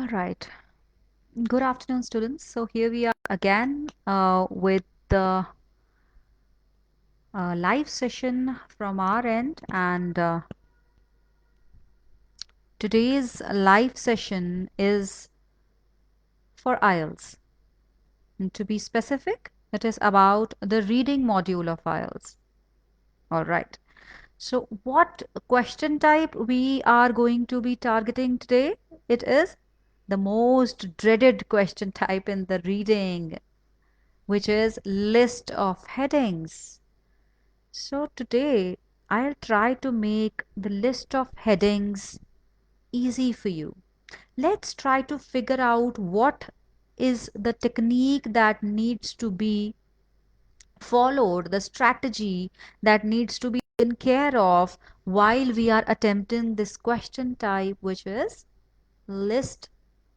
All right. Good afternoon, students. So here we are again with the live session from our end, and today's live session is for IELTS. And to be specific, it is about the reading module of IELTS. All right. So what question type we are going to be targeting today? It is the most dreaded question type in the reading, which is list of headings. So today I'll try to make the list of headings easy for you. Let's try to figure out what is the technique that needs to be followed, the strategy that needs to be taken care of while we are attempting this question type, which is list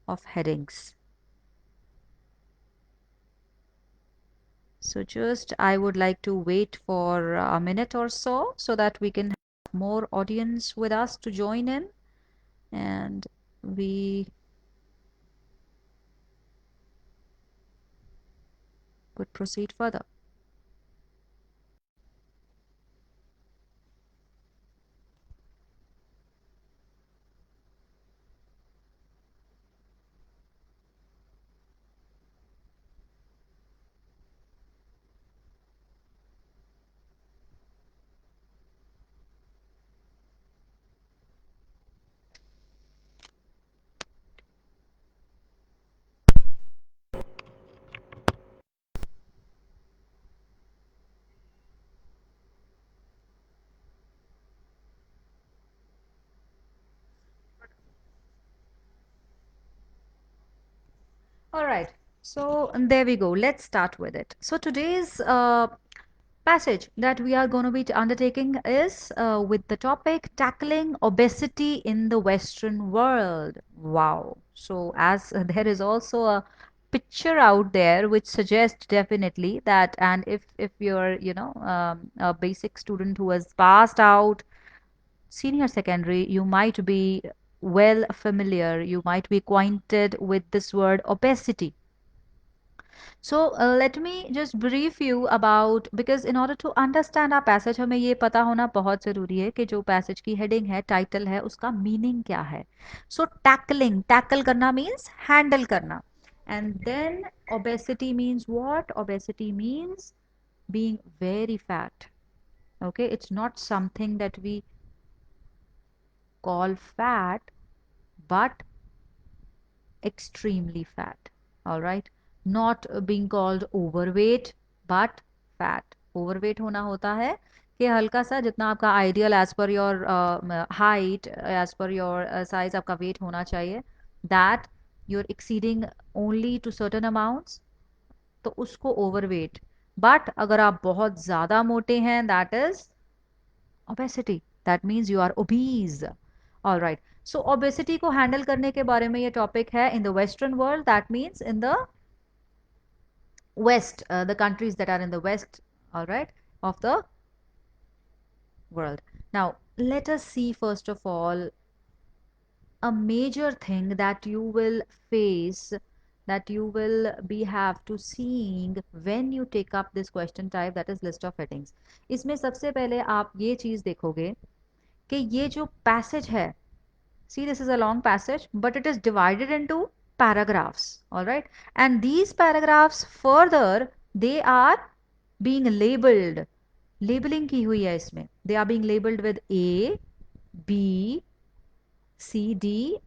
of headings. So just I would like to wait for a minute or so that we can have more audience with us to join in, and we could proceed further. All right, so there we go. Let's start with it. So today's passage that we are going to be undertaking is with the topic tackling obesity in the Western world. Wow. So as there is also a picture out there which suggests definitely that, and if you're a basic student who has passed out senior secondary, you might be well familiar, you might be acquainted with this word obesity. So let me just brief you about, because in order to understand our passage हमें ये पता होना बहुत ज़रूरी है कि जो passage की heading है, title है, उसका meaning क्या है. So tackle करना means handle करना, and then obesity means what? Obesity means being very fat. Okay, it's not something that we call fat, but extremely fat. All right, not being called overweight but fat. Overweight होना होता है कि हल्का सा जितना आपका ideal as per your height, as per your size आपका weight होना चाहिए, that you're exceeding only to certain amounts, तो उसको overweight. बट अगर आप बहुत ज्यादा मोटे हैं, that is obesity. That means you are obese. All right. So obesity को handle करने के बारे में ये topic है in the Western world. That means in the West, the countries that are in the West, all right, of the world. Now, let us see first of all a major thing that you will face, that you will be have to seeing when you take up this question type, that is list of headings. इसमें सबसे पहले आप ये चीज देखोगे कि ये जो passage है, see, this is a long passage, but it is divided into paragraphs, all right, and these paragraphs further they are being labeled. Labeling की हुई है इसमें. They are being labeled with A, B, C, D,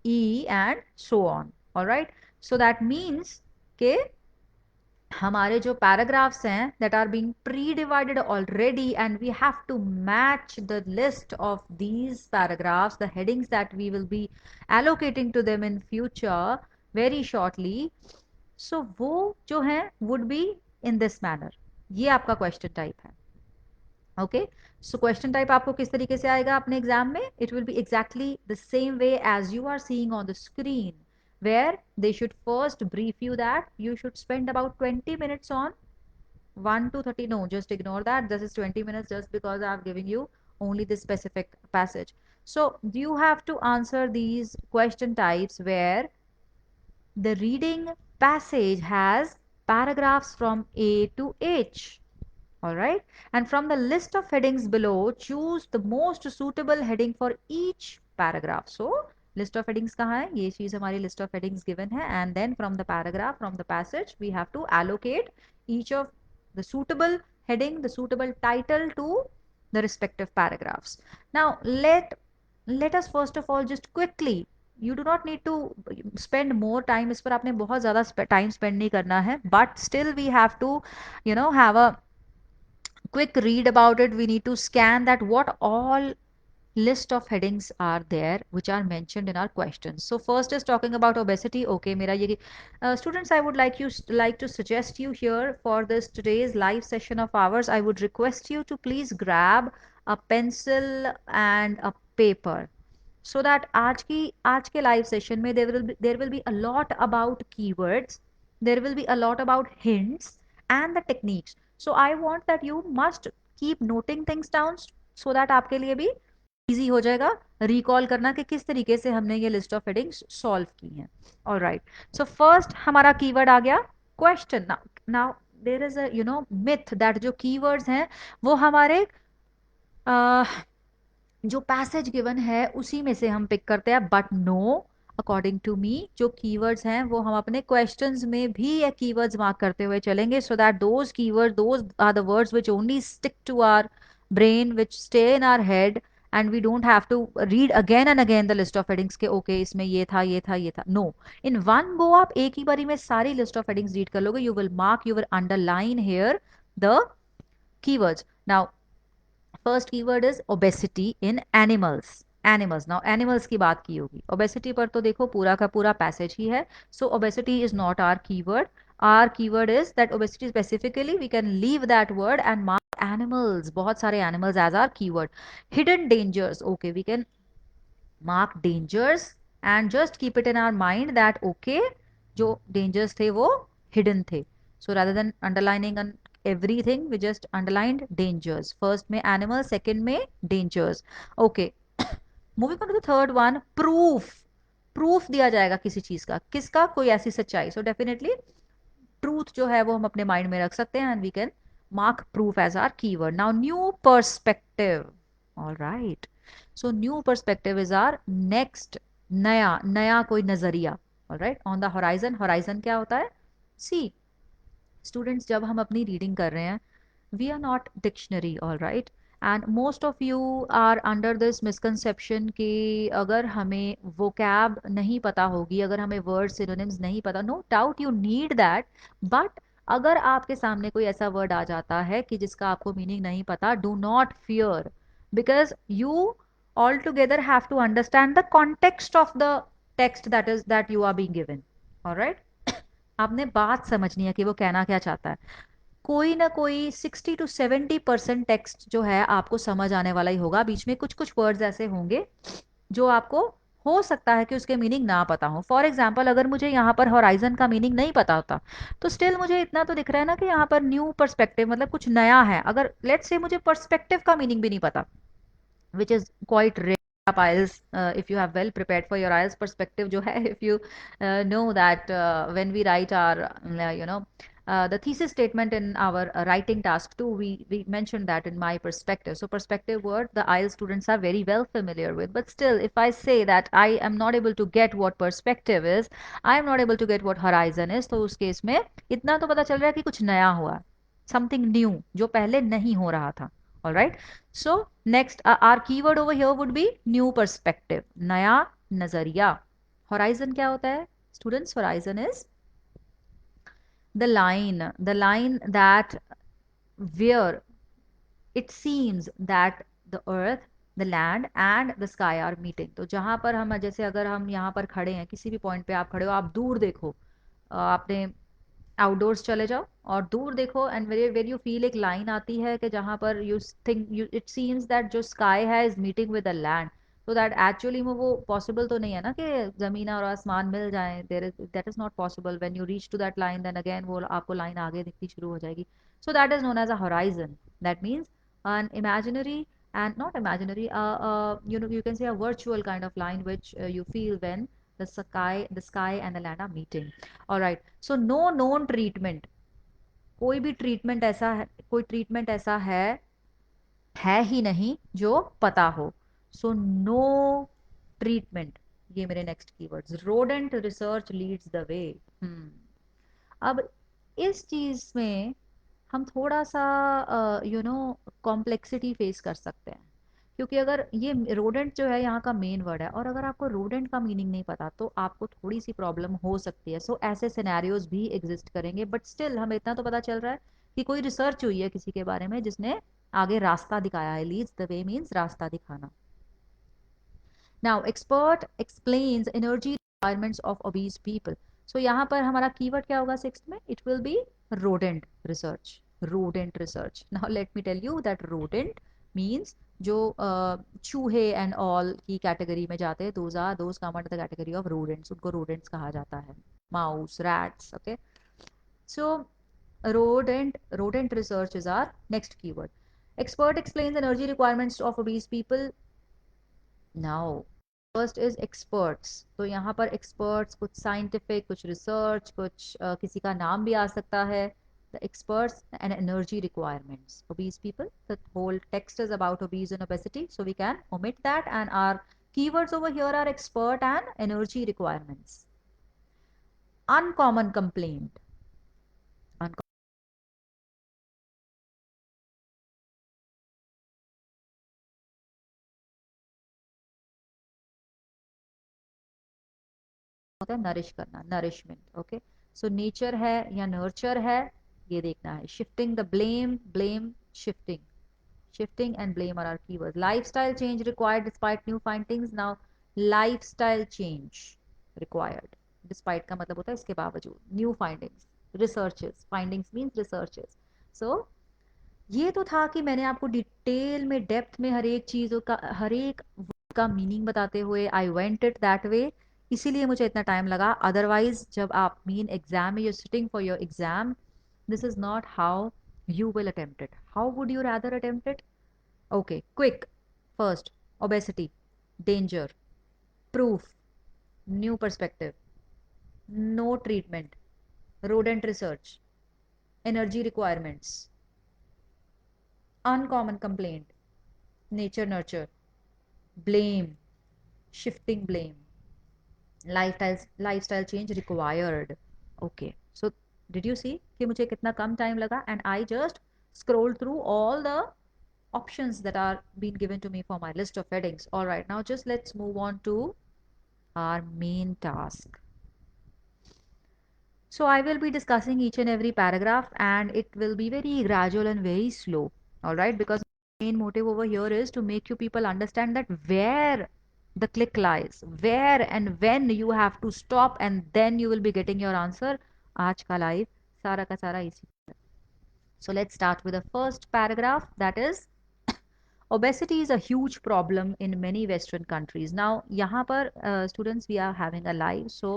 E and so on. All right. So that means के हमारे जो paragraphs हैं that are being pre-divided already, and we have to match the list of these paragraphs, the headings that we will be allocating to them in future very shortly. So वो जो है would be in this manner. ये आपका question type है. Okay, so question type आपको किस तरीके से आएगा अपने एग्जाम में? It will be exactly the same way as you are seeing on the screen, where they should first brief you that you should spend about 20 minutes on 1 to 30. No, just ignore that. This is 20 minutes just because I've given you only this specific passage. So you have to answer these question types where The reading passage has paragraphs from A to H. All right. And from the list of headings below, choose the most suitable heading for each paragraph. So, list of headings कहाँ है? ये चीज हमारी list of headings given है. And then from the paragraph, from the passage, we have to allocate each of the suitable heading, the suitable title to the respective paragraphs. Now, let us first of all just quickly, you do not need to spend more time, इस पर आपने बहुत ज़्यादा time spend नहीं करना है, but still we have to, have a quick read about it. We need to scan that what all list of headings are there which are mentioned in our questions. So first is talking about obesity. Okay, mera ye students, I would like to suggest you here for this today's live session of ours, I would request you to please grab a pencil and a paper, so that आज के live session में there will be a lot about keywords, there will be a lot about hints and the techniques. So I want that you must keep noting things down, so that आपके लिए भी easy हो जाएगा recall करना कि किस तरीके से हमने ये लिस्ट ऑफ हेडिंग्स सॉल्व की हैं. ऑलराइट, सो फर्स्ट हमारा कीवर्ड आ गया question. Now there is a myth that जो कीवर्ड्स हैं वो हमारे जो पैसेज गिवन है उसी में से हम पिक करते हैं, but no, according to me जो कीवर्ड्स हैं वो हम अपने क्वेश्चंस में भी ये कीवर्ड्स मार्क करते हुए चलेंगे, so that those keyword, those are the words which only stick to our brain, which stay in our head, and we don't have to read again and again the list of headings के okay इसमें ये था ये था ये था. No, in one go आप एक ही बारी में सारी लिस्ट ऑफ हेडिंग्स रीड कर लोगे. You will mark, you will underline here the keywords. Now, first keyword is obesity in animals. Animals, now animals की बात की होगी, ओबेसिटी पर तो देखो पूरा का पूरा पैसेज ही है. So obesity is not our keyword. Our keyword is that obesity specifically we can leave that word and mark animals, बहुत सारे animals as our keyword. Hidden dangers, okay, we can mark dangers and just keep it in our mind that okay, जो dangers थे वो hidden थे. So rather than underlining on everything, we just underlined dangers. First में animal, second में dangers. Okay. Moving on to the third one, proof. Proof दिया जाएगा किसी चीज का, किसका, कोई ऐसी सच्चाई. So definitely truth जो है वो हम अपने mind में रख सकते हैं and we can mark proof as our keyword. Now new perspective. All right. So new perspective is our next, नया, नया कोई नजरिया. All right. On the horizon, horizon क्या होता है? See, students, जब हम अपनी reading कर रहे हैं, we are not dictionary, all right, and most of you are under this misconception कि अगर हमें vocab नहीं पता होगी, अगर हमें word synonyms नहीं पता, no doubt you need that, but अगर आपके सामने कोई ऐसा word आ जाता है कि जिसका आपको meaning नहीं पता, do not fear, because you altogether have to understand the context of the text that you are being given. all right. आपने बात समझनी है कि वो कहना क्या चाहता है. कोई ना कोई 60 to 70% टेक्स्ट जो है आपको समझ आने वाला ही होगा. बीच में कुछ कुछ वर्ड्स ऐसे होंगे जो आपको हो सकता है कि उसके मीनिंग ना पता हो. फॉर एग्जाम्पल, अगर मुझे यहाँ पर हॉराइजन का मीनिंग नहीं पता होता, तो स्टिल मुझे इतना तो दिख रहा है ना कि यहाँ पर न्यू पर्सपेक्टिव मतलब कुछ नया है. अगर लेट्स से मुझे पर्सपेक्टिव का मीनिंग भी नहीं पता, which is quite rare. आप IELTS, if you have well prepared for your IELTS, perspective जो है, if you know that when we write our the thesis statement in our writing task too, we mentioned that in my perspective. So perspective word the IELTS students are very well familiar with, but still if I say that I am not able to get what perspective is, I am not able to get what horizon is, तो उस case में इतना तो पता चल रहा है कि कुछ नया हुआ, something new जो पहले नहीं हो रहा था. all right. So next, our keyword over here would be new perspective, नया नजरिया. Horizon क्या होता है students? Horizon is the line that where it seems that the earth, the land and the sky are meeting. तो जहां पर हम, जैसे अगर हम यहाँ पर खड़े हैं, किसी भी पॉइंट पे आप खड़े हो, आप दूर देखो, आपने आउटडोर्स चले जाओ और दूर देखो, एंड वेर यू फील एक लाइन आती है कि जहां पर you think you it seems that जो स्काई है is meeting with the land. तो दैट एक्चुअली में वो पॉसिबल तो नहीं है ना कि जमीन और आसमान मिल जाए. There is that is not possible. When you reach to that line, then again वो आपको लाइन आगे दिखनी शुरू हो जाएगी. So that is known as a horizon. That means an imaginary, and not imaginary, you can say a virtual kind of line which you feel when the sky and the land are meeting. All right, so no known treatment. कोई भी treatment ऐसा है, कोई treatment ऐसा है ही नहीं जो पता हो. सो नो ट्रीटमेंट, ये मेरे next keywords. Rodent research leads the वे. अब इस चीज में हम थोड़ा सा कॉम्प्लेक्सिटी फेस कर सकते हैं, क्योंकि अगर ये रोडेंट जो है यहाँ का मेन वर्ड है, और अगर आपको रोडेंट का मीनिंग नहीं पता तो आपको थोड़ी सी प्रॉब्लम हो सकती है. सो ऐसे सिनेरियोज भी एग्जिस्ट करेंगे, बट स्टिल हमें इतना तो पता चल रहा है कि कोई रिसर्च हुई है किसी के बारे में जिसने आगे रास्ता दिखाया है. लीड्स द वे मीन्स रास्ता दिखाना. Now expert explains energy requirements of obese people. सो यहाँ पर हमारा कीवर्ड क्या होगा सिक्स्थ में? It will be rodent research. rodent research. Now let me tell you that rodent means जो चूहे एंड ऑल की कैटेगरी में जाते हैं, those come under the category of rodents. उनको rodents कहा जाता है. Mouse, rats. Okay, so rodent research is our next keyword. Expert explains energy requirements of obese people. Now first is experts. तो यहाँ पर एक्सपर्ट्स कुछ साइंटिफिक, कुछ research, कुछ किसी का नाम भी आ सकता है. The experts and energy requirements. obese people, the whole text is about obese and obesity, so we can omit that, and our keywords over here are expert and energy requirements. Uncommon complaint. होता है nourish करना, nourishment. Okay, so nature है या nurture है, ये देखना है. Shifting the blame, blame, shifting. Shifting and blame are our keywords. Lifestyle change required despite new findings. Now, lifestyle change required. Despite का मतलब होता है इसके बावजूद. New findings, researches. Findings means researches. So, ये तो था कि मैंने आपको डिटेल में, डेप्थ में हर एक चीज़ का, हर एक word का मीनिंग बताते हुए I went it that way, इसीलिए मुझे इतना टाइम लगा. अदरवाइज जब आप मीन एग्जाम में, you're sitting for your exam, this is not how you will attempt it. How would you rather attempt it? Okay, quick. First, obesity, danger, proof, new perspective, no treatment, rodent research, energy requirements, uncommon complaint, nature nurture, blame, shifting blame, lifestyle change required. Okay, so did you see कि मुझे कितना कम time लगा, and I just scrolled through all the options that are being given to me for my list of headings. All right, now just let's move on to our main task. So I will be discussing each and every paragraph, and it will be very gradual and very slow. All right, because main motive over here is to make you people understand that where the click lies, where and when you have to stop, and then you will be getting your answer. आज का live सारा का सारा इसी. So let's start with the first paragraph, that is obesity is a huge problem in many Western countries. Now, यहाँ पर students, we are having a live, so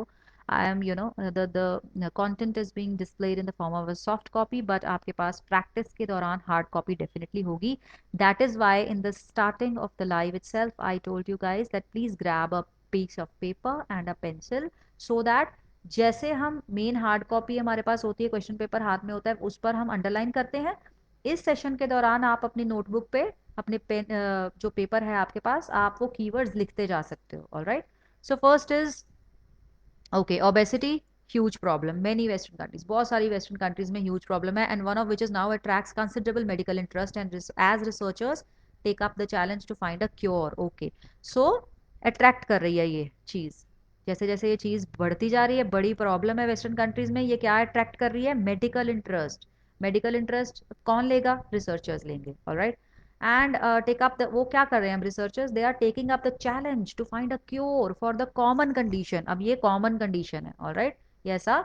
I am, the content is being displayed in the form of a soft copy, but आपके पास practice के दौरान hard copy definitely होगी. That is why in the starting of the live itself, I told you guys that please grab a piece of paper and a pencil, so that जैसे हम main hard copy हमारे पास होती है, question paper हाथ में होता है, उस पर हम अंडरलाइन करते हैं. इस सेशन के दौरान आप अपनी नोटबुक पे, अपने पेन, जो पेपर है आपके पास, आप वो कीवर्ड्स लिखते जा सकते हो. Alright, so first is okay, obesity huge problem many western countries. बहुत सारी वेस्टर्न कंट्रीज में ह्यूज प्रॉब्लम है, and one of which is now attracts considerable medical interest, and as researchers take up the challenge to find a cure. Okay, so attract कर रही है ये चीज. जैसे जैसे ये चीज बढ़ती जा रही है, बड़ी प्रॉब्लम है वेस्टर्न कंट्रीज में, ये क्या अट्रैक्ट कर रही है? Medical interest. मेडिकल इंटरेस्ट कौन लेगा? रिसर्चर्स लेंगे. Alright, and take up the, वो क्या कर रहे हैं researchers? They are taking up the challenge to find a cure for the common condition. अब ये कॉमन कंडीशन है. ऑलराइट, ये ऐसा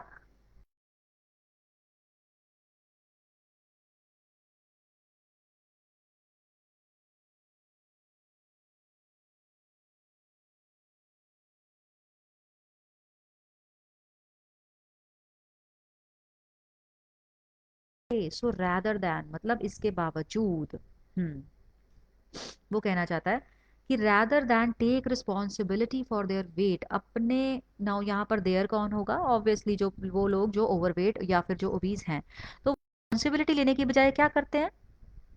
सो रैदर दैन मतलब इसके बावजूद. हम्म, वो कहना चाहता है कि rather than take responsibility for their weight, अपने, नाउ यहाँ पर देयर कौन होगा, ऑब्वियसली जो वो लोग जो ओवरवेट या फिर जो ओबीज हैं, तो रिस्पॉन्सिबिलिटी लेने की बजाय क्या करते हैं,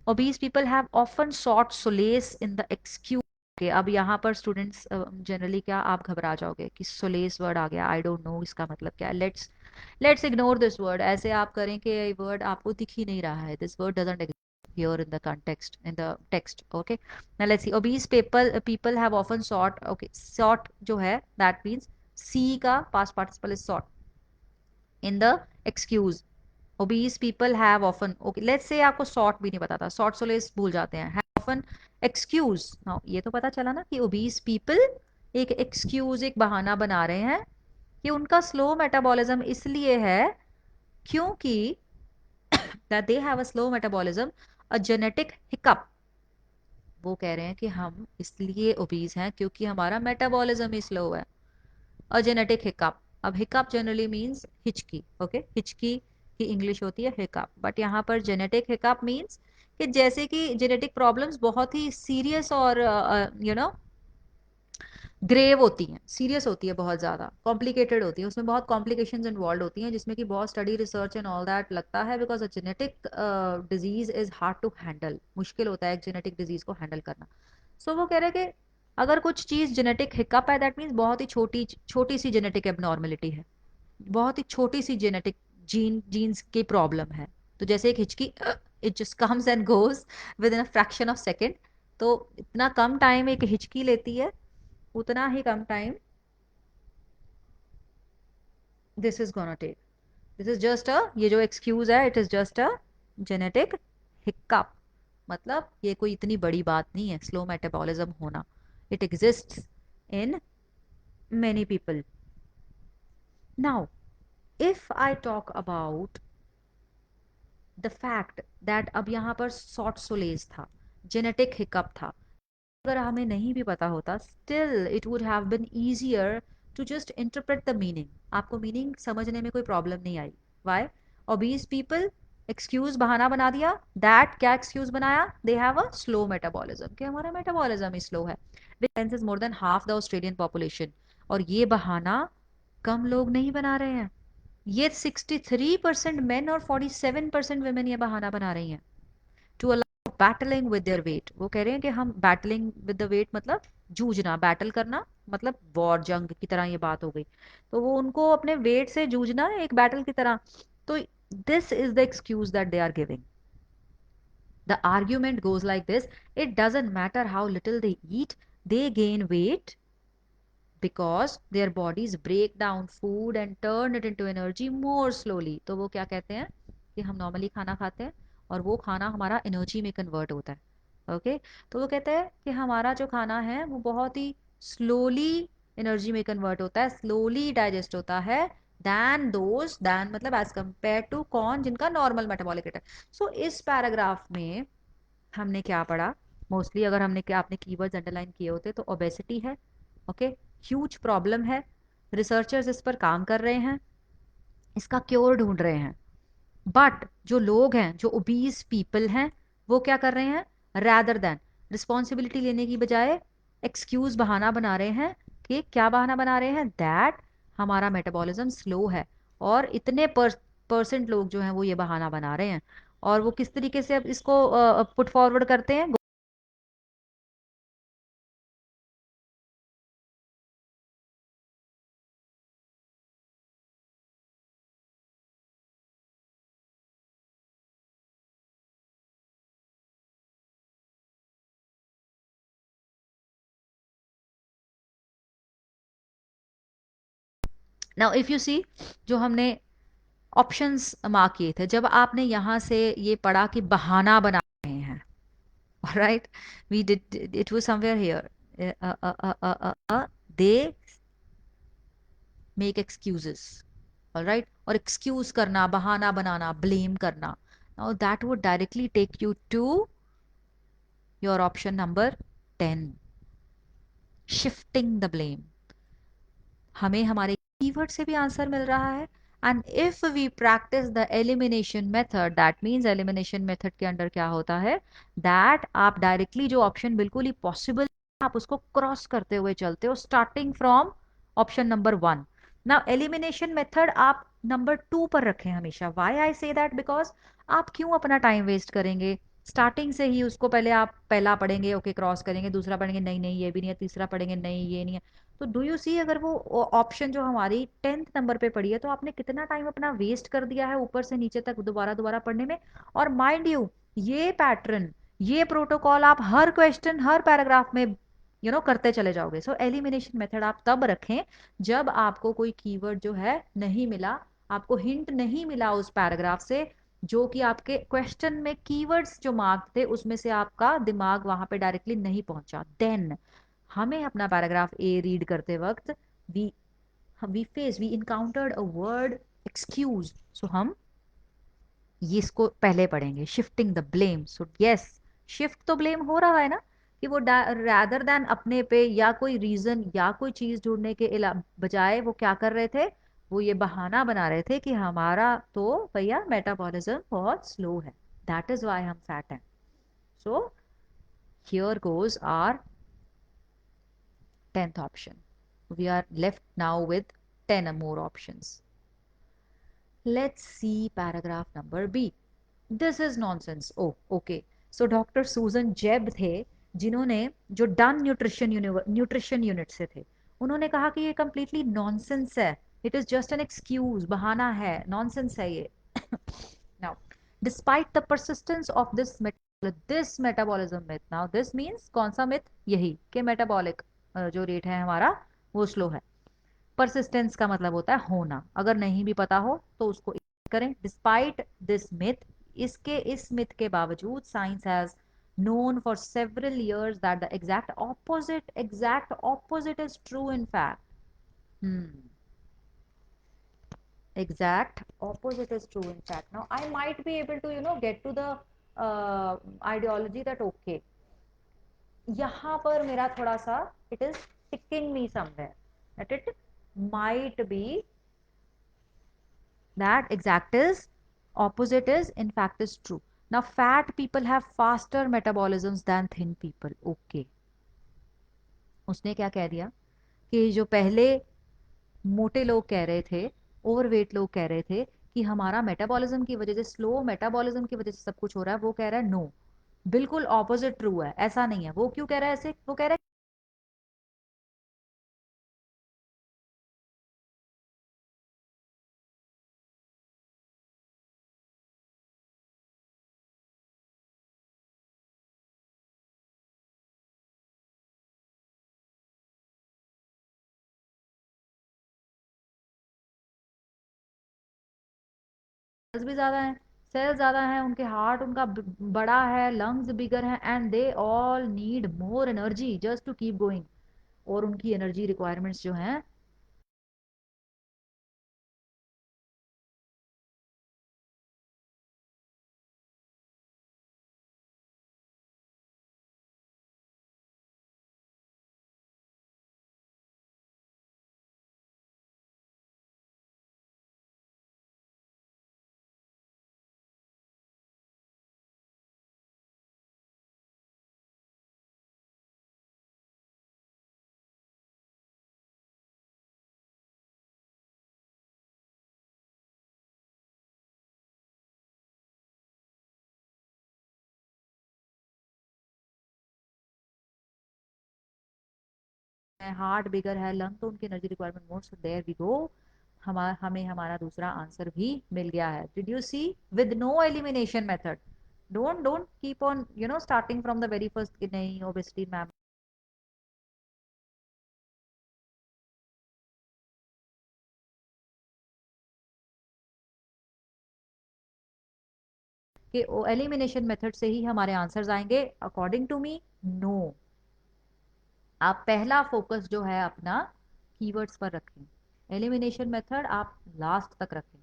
obese people have often sought solace in the excuse के, अब यहाँ पर स्टूडेंट्स जनरली क्या आप घबरा जाओगे कि सोलेस वर्ड आ गया, आई डोंट नो इसका मतलब क्या है, लेट्स इग्नोर दिस वर्ड, ऐसे आप करें कि ये वर्ड आपको दिख ही नहीं रहा है, this word doesn't here in the context in the text. Okay, now let's see, obese people have often sought, okay, sought जो है that means see का past participle is sought in the excuse, obese people have often, okay let's say आपको sort भी नहीं पता था, sort solace भूल जाते हैं, have often excuse, now ये तो पता चला ना कि obese people एक excuse, एक बहाना बना रहे हैं कि उनका स्लो मेटाबॉलिज्म इसलिए है क्योंकि that they have a slow metabolism, a genetic hiccup, वो कह रहे हैं कि हम इसलिए ओबीज हैं क्योंकि हमारा मेटाबॉलिज्म ही स्लो है, अ जेनेटिक हिकअप, अब हिकअप जनरली मींस हिचकी, ओके, हिचकी की इंग्लिश होती है हिकअप, बट यहाँ पर जेनेटिक हिकअप मींस कि जैसे कि जेनेटिक प्रॉब्लम्स बहुत ही सीरियस और यू नो ग्रेव होती हैं, सीरियस होती है, बहुत ज़्यादा कॉम्प्लिकेटेड होती है, उसमें बहुत कॉम्प्लिकेशंस इन्वॉल्व होती हैं, जिसमें कि बहुत study research and all that लगता है, because a genetic disease is hard to handle, मुश्किल होता है एक जेनेटिक डिजीज को हैंडल करना। सो वो कह रहे हैं कि अगर कुछ चीज़ जेनेटिक हिकअप है, दैट मीन्स बहुत ही छोटी छोटी सी जेनेटिक एबनॉर्मेलिटी है, बहुत ही छोटी सी जेनेटिक जीन्स की प्रॉब्लम है, तो जैसे एक हिचकी, it just comes and goes within a fraction of second, तो इतना कम टाइम एक हिचकी लेती है, उतना ही कम time this is gonna take, this is just a, ये जो एक्सक्यूज है it is just a genetic hiccup, मतलब ये कोई इतनी बड़ी बात नहीं है स्लो मेटाबॉलिज्म होना, it exists in many people. Now, if I talk about the fact that अब यहाँ पर शॉर्ट सोलेज था, जेनेटिक हिकअप था, अगर हमें नहीं भी पता होता, still it would have been easier to just interpret the meaning, आपको मीनिंग समझने में कोई प्रॉब्लम नहीं आई, वाई, ओबीज पीपल, एक्सक्यूज बहाना बना दिया, दैट क्या एक्सक्यूज बनाया, they have a slow metabolism, कि हमारा मेटाबॉलिज्म ही स्लो है, which is more than half the Australian population, और ये बहाना कम लोग नहीं बना रहे हैं, ये 63% मेन और 47% वुमेन ये बहाना बना रही हैं to allow battling with their weight, वो कह रहे हैं कि हम बैटलिंग विद द वेट मतलब जूझना, बैटल करना मतलब वॉर, जंग की तरह ये बात हो गई, तो वो उनको अपने वेट से जूझना एक बैटल की तरह, तो this is the excuse that they are giving, the argument goes like this, it doesn't matter how little they eat, they gain weight because their bodies break down food and turn it into energy more slowly, तो वो क्या कहते हैं कि हम normally खाना खाते हैं और वो खाना हमारा एनर्जी में कन्वर्ट होता है, ओके, तो वो कहते हैं कि हमारा जो खाना है वो बहुत ही स्लोली एनर्जी में कन्वर्ट होता है, स्लोली डाइजेस्ट होता है, दैन दोज, दैन मतलब एज कंपेयर टू कौन, जिनका नॉर्मल मेटाबॉलिक रेट है। सो इस पैराग्राफ में हमने क्या पढ़ा, मोस्टली अगर हमने क्या आपने कीवर्ड्स अंडरलाइन किए होते तो ओबेसिटी है, ओके, ह्यूज प्रॉब्लम है, रिसर्चर्स इस पर काम कर रहे हैं, इसका क्योर ढूंढ रहे हैं, बट जो लोग हैं, जो ओबीज पीपल हैं, वो क्या कर रहे हैं, रैदर देन रिस्पॉन्सिबिलिटी लेने की बजाय एक्सक्यूज बहाना बना रहे हैं, कि क्या बहाना बना रहे हैं, दैट हमारा मेटाबॉलिज्म स्लो है, और इतने परसेंट लोग जो हैं वो ये बहाना बना रहे हैं, और वो किस तरीके से अब इसको पुट फॉरवर्ड करते हैं, नाउ इफ यू सी, जो हमने ऑप्शंस मार्क किए थे, जब आपने यहाँ से ये पढ़ा कि बहाना बना रहे हैं, right, we did, it was somewhere here, they make excuses, alright, और एक्सक्यूज करना, बहाना बनाना, ब्लेम करना, now that would directly take you to your option number 10, shifting the blame, हमें हमारे कीवर्ड से भी आंसर मिल रहा है, and if we practice the elimination method, that means elimination method के अंडर क्या होता है, दैट आप डायरेक्टली जो ऑप्शन बिल्कुल ही पॉसिबल आप उसको क्रॉस करते हुए चलते हो starting from option number 1। Now elimination method आप नंबर 2 पर रखें हमेशा। Why I say that? Because आप क्यों अपना टाइम वेस्ट करेंगे? स्टार्टिंग से ही उसको पहले आप पहला पढ़ेंगे, ओके क्रॉस करेंगे, दूसरा पढ़ेंगे, नहीं नहीं ये भी नहीं है, तीसरा पढ़ेंगे, नहीं ये नहीं है। तो डू यू सी, अगर वो ऑप्शन जो हमारी 10th नंबर पे पड़ी है तो आपने कितना टाइम अपना वेस्ट कर दिया है ऊपर से नीचे तक दोबारा दोबारा पढ़ने में। और माइंड यू, ये पैटर्न, ये प्रोटोकॉल आप हर क्वेश्चन हर पैराग्राफ में करते चले जाओगे। सो एलिमिनेशन मेथड आप तब रखें जब आपको कोई कीवर्ड जो है नहीं मिला, आपको हिंट नहीं मिला उस पैराग्राफ से, जो कि आपके क्वेश्चन में कीवर्ड्स जो मार्क थे उसमें से आपका दिमाग वहां पे डायरेक्टली नहीं पहुंचा। देन हमें अपना पैराग्राफ ए रीड करते वक्त we we encountered a word excuse, so हम ये इसको पहले पढ़ेंगे। Shifting the blame, so yes, shift तो ब्लेम हो रहा है ना, कि वो रादर देन अपने पे या कोई रीजन या कोई चीज ढूंढने के बजाय वो क्या कर रहे थे, वो ये बहाना बना रहे थे कि हमारा तो भैया मेटाबॉलिज्म बहुत स्लो है, दैट इज वाई हम फैट हैं। So here goes our 10th option. We are left now with 10 or more options. Let's see paragraph number B. This is nonsense. Oh, okay. So Dr. Susan Jebb थे जिन्होंने, जो done nutrition unit से थे, उन्होंने कहा कि ये completely nonsense है, it is just an excuse, बहाना है, नॉनसेंस है ये। Now despite the persistence of this metabolism myth, now this means कौन सा मिथ? यही कि मेटाबॉलिक जो रेट है हमारा वो स्लो है। परसिस्टेंस का मतलब होता है होना, अगर नहीं भी पता हो तो उसको करें। डिस्पाइट दिस मिथ, इसके इस मिथ के बावजूद science has known for several years that the exact opposite is true in fact. Hmm. Exact opposite is true in fact. Now I might be able to get to the ideology that okay, यहाँ पर मेरा थोड़ा सा it is ticking me somewhere that it might be that exact is opposite is in fact is true. Now fat people have faster metabolisms than thin people. Okay, उसने क्या कह दिया कि जो पहले मोटे लोग कह रहे थे, ओवरवेट लोग कह रहे थे कि हमारा मेटाबॉलिज्म की वजह से, स्लो मेटाबॉलिज्म की वजह से सब कुछ हो रहा है, वो कह रहा है नो, बिल्कुल ऑपोजिट ट्रू है, ऐसा नहीं है। वो क्यों कह रहा है ऐसे? वो कह रहा है सेल्स भी ज्यादा हैं, सेल्स ज्यादा हैं, उनके हार्ट उनका बड़ा है, लंग्स बिगर हैं, and they all need more energy just to keep going. और उनकी एनर्जी रिक्वायरमेंट्स जो हैं, हार्ट बिगर है, लंग, तो उनकी energy requirement more, so there we go. हमें हमारा दूसरा आंसर भी मिल गया है। Did you see? With no elimination method. Don't keep on starting from the very first कि नहीं ऑब्वियसली मैम कि एलिमिनेशन मेथड से ही हमारे आंसर्स आएंगे। According to me, no. आप पहला फोकस जो है अपना कीवर्ड्स पर रखें, एलिमिनेशन मेथड आप लास्ट तक रखें।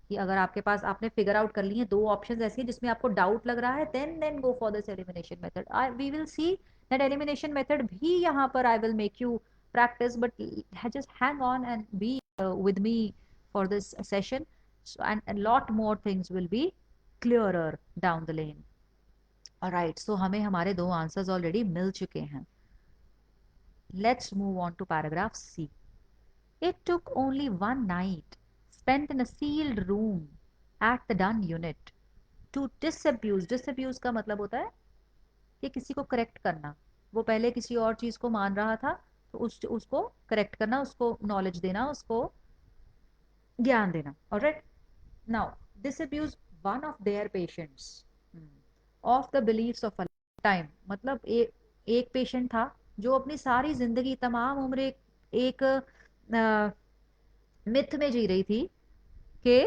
कि अगर आपके पास, आपने फिगर आउट कर लिए दो ऑप्शंस ऐसी हैं जिसमें आपको डाउट लग रहा है, then go for this elimination method. I we will see that elimination method भी यहाँ पर I will make you practice, but just hang on and be with me for this session, so, and a lot more things will be clearer down the lane. Alright, so हमें हमारे दो answers already मिल चुके हैं। Let's move on to paragraph C. It took only one night spent in a sealed room at the Dunn unit to disabuse. Disabuse का मतलब होता है कि किसी को करेक्ट करना। वो पहले किसी और चीज को मान रहा था, तो उसको करेक्ट करना, उसको नॉलेज देना, उसको ज्ञान देना। Alright, now disabuse one of their patients of the beliefs of a lifetime। मतलब एक पेशेंट था जो अपनी सारी जिंदगी, तमाम उम्र एक मिथ में जी रही थी कि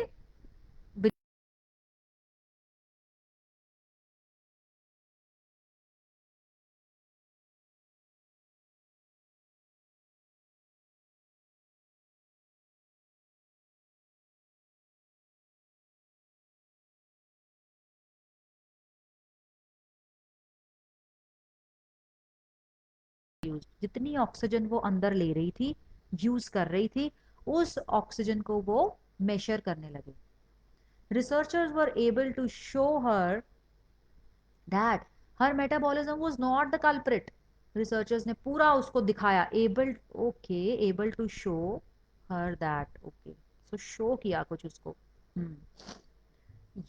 जितनी ऑक्सीजन वो अंदर ले रही थी, यूज कर रही थी, उस ऑक्सीजन को वो मेजर करने लगे। Researchers were able to show her that her metabolism was not the culprit. Researchers ने पूरा उसको दिखाया, able, okay, able to show her that, okay, so show किया कुछ उसको।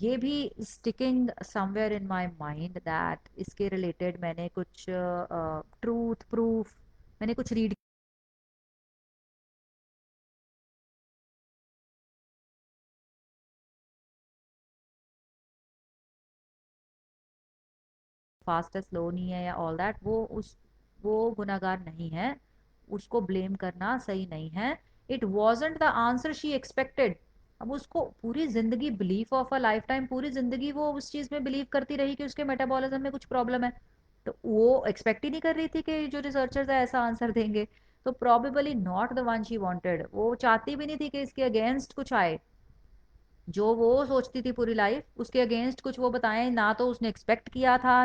ये भी sticking somewhere in my mind that इसके रिलेटेड मैंने कुछ ट्रूथ प्रूफ, मैंने कुछ रीड फास्ट है, स्लो नहीं है, या ऑल दैट, वो गुनाहगार नहीं है, उसको ब्लेम करना सही नहीं है। It wasn't the answer she expected. अब उसको पूरी जिंदगी, belief of a life time, पूरी जिंदगी वो उस चीज में बिलीव करती रही कि उसके मेटाबॉलिज्म में कुछ प्रॉब्लम है, तो वो एक्सपेक्ट ही नहीं कर रही थी कि जो रिसर्चर्स है ऐसा आंसर देंगे। तो probably not the one she wanted. वो चाहती भी नहीं थी कि इसके अगेंस्ट कुछ आए, जो वो सोचती थी पूरी लाइफ उसके अगेंस्ट कुछ वो बताएं, ना तो उसने एक्सपेक्ट किया था,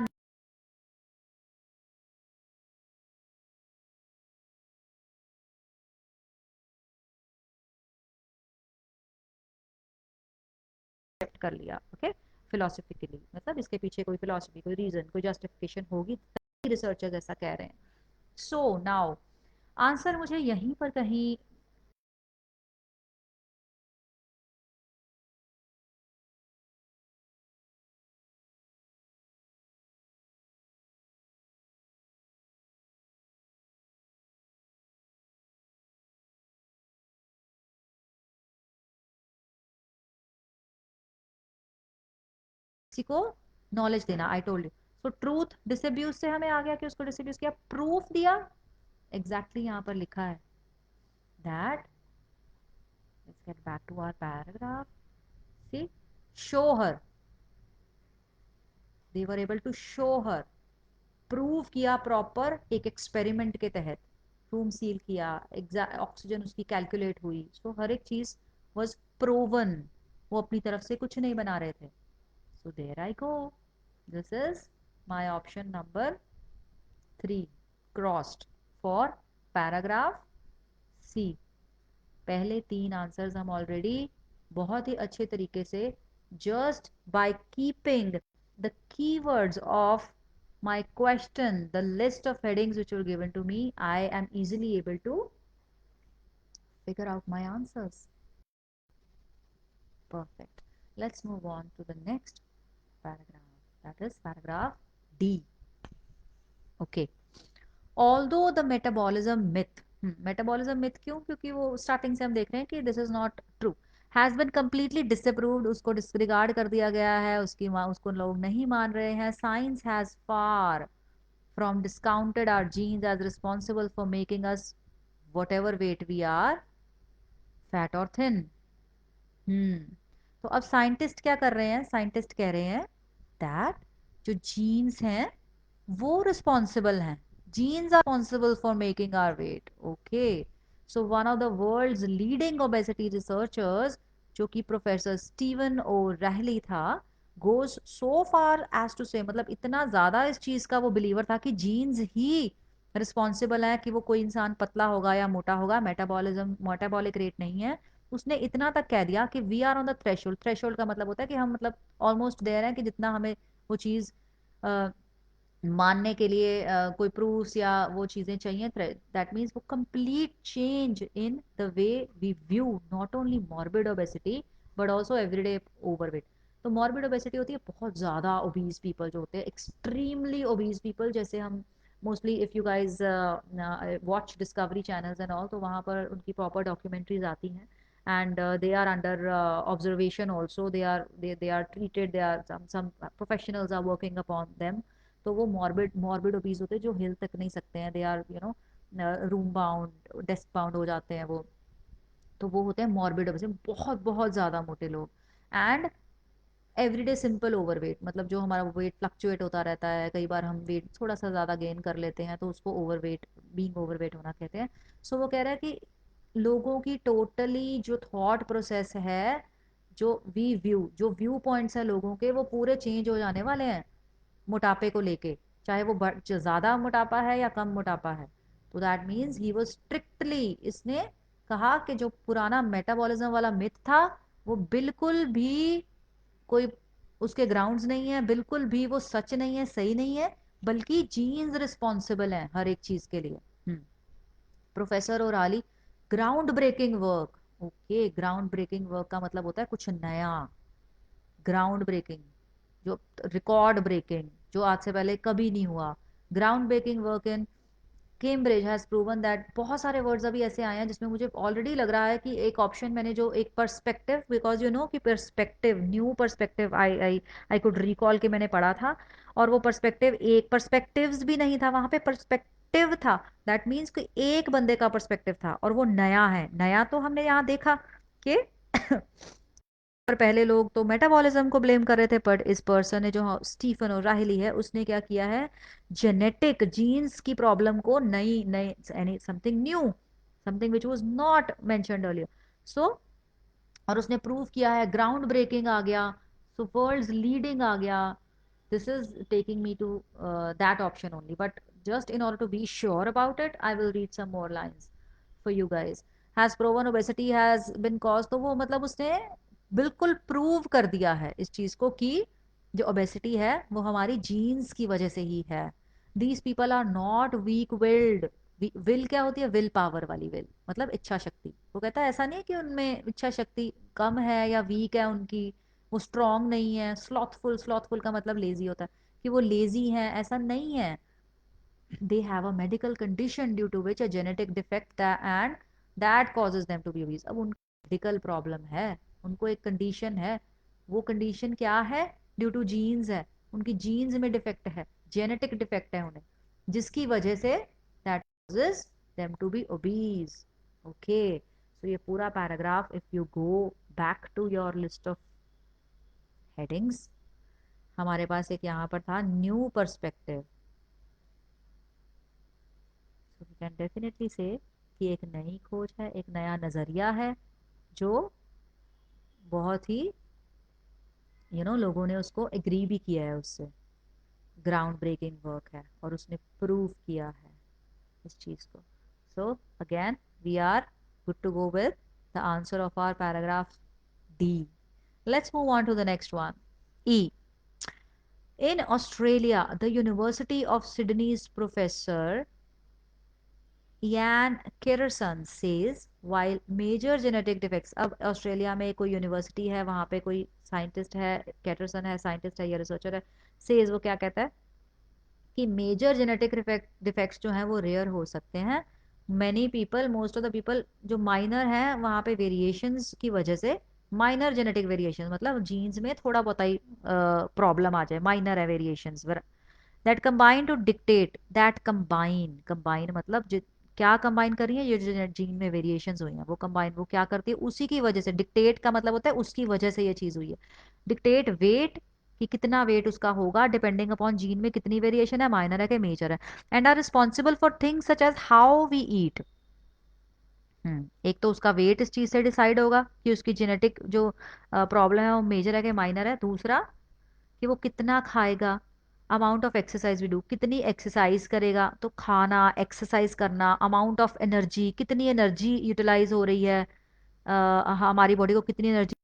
एक्सेप्ट कर लिया। ओके, फिलोसफिकली, मतलब इसके पीछे कोई फिलोसफी, कोई रीजन, कोई जस्टिफिकेशन होगी तभी रिसर्चर्स ऐसा कह रहे हैं। सो नाउ आंसर मुझे यहीं पर कहीं किसी को नॉलेज देना, I told you. So truth disabuse से हमें आ गया कि उसको डिसअब्यूज किया, प्रूफ दिया, एग्जैक्टली यहाँ पर लिखा है that, let's get back to our paragraph. See, show her, they were able to show her, prove किया प्रॉपर एक एक्सपेरिमेंट के तहत, रूम सील किया, ऑक्सीजन उसकी कैलकुलेट हुई, सो हर एक चीज वाज प्रोवन। वो अपनी तरफ से कुछ नहीं बना रहे थे। So there I go, this is my option number 3 crossed for paragraph C. पहले 3 आंसर्स हम ऑलरेडी बहुत ही अच्छे तरीके से, just by keeping the keywords of my question, the list of headings which were given to me, I am easily able to figure out my answers. Perfect. Let's move on to the next paragraph. That is paragraph D. Okay. Although the metabolism myth, metabolism myth क्यों, क्योंकि वो starting से हम देख रहे हैं कि this is not true, has been completely disapproved, उसको डिसरिगार्ड कर दिया गया है, उसको लोग नहीं मान रहे हैं। Science has far from discounted our genes as responsible for making us whatever weight we are, fat और थिन। तो अब साइंटिस्ट क्या कर रहे हैं, साइंटिस्ट कह रहे हैं दैट जो जीन्स हैं वो रिस्पॉन्सिबल हैं, genes are responsible for making our weight. Okay, so one of the world's leading obesity researchers, जो कि प्रोफेसर स्टीवन ओ रहली था, goes so far as to say, मतलब इतना ज्यादा इस चीज का वो बिलीवर था कि जीन्स ही रिस्पॉन्सिबल है कि वो कोई इंसान पतला होगा या मोटा होगा, मेटाबॉलिज्म, मेटाबॉलिक रेट नहीं है। उसने इतना तक कह दिया कि we are on the threshold. Threshold का मतलब होता है कि हम मतलब ऑलमोस्ट देयर हैं कि जितना हमें वो चीज मानने के लिए कोई प्रूफ्स या वो चीजें चाहिए, दैट मीन्स वो complete change in the way we view not only morbid obesity but also everyday overweight. तो मॉर्बिड ओबेसिटी होती है बहुत ज्यादा ओबीज पीपल जो होते हैं, एक्सट्रीमली ओबीज पीपल, जैसे हम mostly if you guys watch discovery channels and all, तो वहाँ पर उनकी प्रॉपर डॉक्यूमेंट्रीज आती हैं, and they are under observation also, they are treated, they are some professionals are working upon them। तो वो मॉर्बिड ओबीज होते हैं जो हिल तक नहीं सकते हैं, they are room bound, desk bound हो जाते हैं वो। तो वो होते हैं मॉर्बिड ओबीज, बहुत बहुत ज्यादा मोटे लोग। एंड एवरीडे सिंपल ओवरवेट, मतलब जो हमारा वेट फ्लक्चुएट होता रहता है, कई बार हम वेट थोड़ा सा ज़्यादा गेन कर लेते हैं, तो उसको ओवरवेट, बीइंग ओवरवेट होना कहते हैं। सो वो कह रहा है कि लोगों की टोटली जो थॉट प्रोसेस है, जो व्यू पॉइंट्स है लोगों के, वो पूरे चेंज हो जाने वाले हैं मोटापे को लेके, चाहे वो ज़्यादा मोटापा है या कम मोटापा है। तो that means he was strictly, इसने कहा कि जो पुराना मेटाबॉलिज्म वाला मिथ था वो बिल्कुल भी कोई उसके ग्राउंड्स नहीं है, बिल्कुल भी वो सच नहीं है, सही नहीं है, बल्कि जीन्स रिस्पॉन्सिबल हैं हर एक चीज के लिए। Professor O'Rahilly, groundbreaking work. Okay, groundbreaking work का मतलब होता है कुछ नया, ग्राउंड ब्रेकिंग, जो रिकॉर्ड ब्रेकिंग, जो आज से पहले कभी नहीं हुआ। Groundbreaking work in Cambridge has proven that, बहुत सारे वर्ड्स अभी ऐसे आए हैं जिसमें मुझे ऑलरेडी लग रहा है कि एक ऑप्शन मैंने जो एक पर्सपेक्टिव, बिकॉज यू नो कि perspective, new perspective, I could recall कि मैंने पढ़ा था। और वो पर्सपेक्टिव, एक पर्सपेक्टिव्स भी नहीं था वहां पे, पर्सपेक्टिव था। दैट मीन्स कि एक बंदे का पर्सपेक्टिव था और वो नया है। नया तो हमने यहाँ देखा कि पर पहले लोग तो मेटाबॉलिज्म को ब्लेम कर रहे थे, बट इस पर्सन ने, जो स्टीफन और राहिली है, उसने क्या किया है, जेनेटिक जीन्स की प्रॉब्लम को नई नई any something new, something which was not mentioned earlier. So और उसने प्रूव किया है, ग्राउंड ब्रेकिंग आ गया, सो वर्ल्ड्स लीडिंग आ गया। This is taking me to that option only, but just in order to be sure about it I will read some more lines for you guys. Has proven obesity has been cause, तो वो मतलब उसने बिल्कुल prove कर दिया है इस चीज को कि जो ओबेसिटी है वो हमारी जीन्स की वजह से ही है। These people are not weak willed. Will क्या होती है, विल पावर वाली विल, मतलब इच्छा शक्ति। वो कहता है ऐसा नहीं है कि उनमें इच्छा शक्ति कम है या वीक है उनकी, वो स्ट्रांग नहीं है। स्लॉथफुल, स्लॉथफुल का मतलब लेजी होता है, कि वो लेजी है, ऐसा नहीं है। they have a medical condition due to which a genetic defect and that causes them to be obese। अब उनको मेडिकल प्रॉब्लम है, उनको एक कंडीशन है, वो कंडीशन क्या है, ड्यू टू जीन्स है, उनकी जीन्स में डिफेक्ट है, जेनेटिक डिफेक्ट है उन्हें, जिसकी वजह से that causes them to be obese। Okay, so ये पूरा paragraph, if you go back to your list of headings, हमारे पास एक यहाँ पर था new perspective. So we can definitely say कि एक नई खोज है, एक नया नजरिया है, जो बहुत ही लोगों ने उसको एग्री भी किया है उससे। ग्राउंड ब्रेकिंग वर्क है और उसने प्रूव किया है इस चीज को। So again we are good to go with the answer of our paragraph D. Let's move on to the next one, E. In Australia, the University of Sydney's professor Ian Kerrison says while major genetic defects, अब Australia में कोई university है, वहां पे कोई scientist है, कैटरसन है, scientist है या रिसर्चर है, सेज, वो क्या कहता है कि मेजर जेनेटिक डिफेक्ट्स जो हैं वो रेयर हो सकते हैं। Many people, most of the people, जो माइनर हैं वहाँ पे वेरिएशंस की वजह से, माइनर जेनेटिक वेरिएशन मतलब जीन्स में थोड़ा बहुत ही प्रॉब्लम आ जाए, माइनर है variations, that combine to dictate, that combine, combine मतलब क्या कंबाइन कर रही है, ये जो जीन में वेरिएशंस हुई हैं वो कंबाइन, वो क्या करती है, उसी की वजह से, डिक्टेट का मतलब होता है उसकी वजह से ये चीज हुई है। डिक्टेट वेट, कि कितना वेट उसका होगा, डिपेंडिंग अपॉन जीन में कितनी वेरिएशन है, माइनर है कि मेजर है, and are responsible for things such as how we eat. एक तो उसका वेट इस चीज से डिसाइड होगा कि उसकी जेनेटिक जो प्रॉब्लम है वो मेजर है कि माइनर है। दूसरा कि वो कितना खाएगा, अमाउंट ऑफ एक्सरसाइज भी डू, कितनी एक्सरसाइज करेगा, तो खाना, एक्सरसाइज करना, अमाउंट ऑफ एनर्जी, कितनी एनर्जी यूटिलाइज हो रही है, हमारी बॉडी को कितनी एनर्जी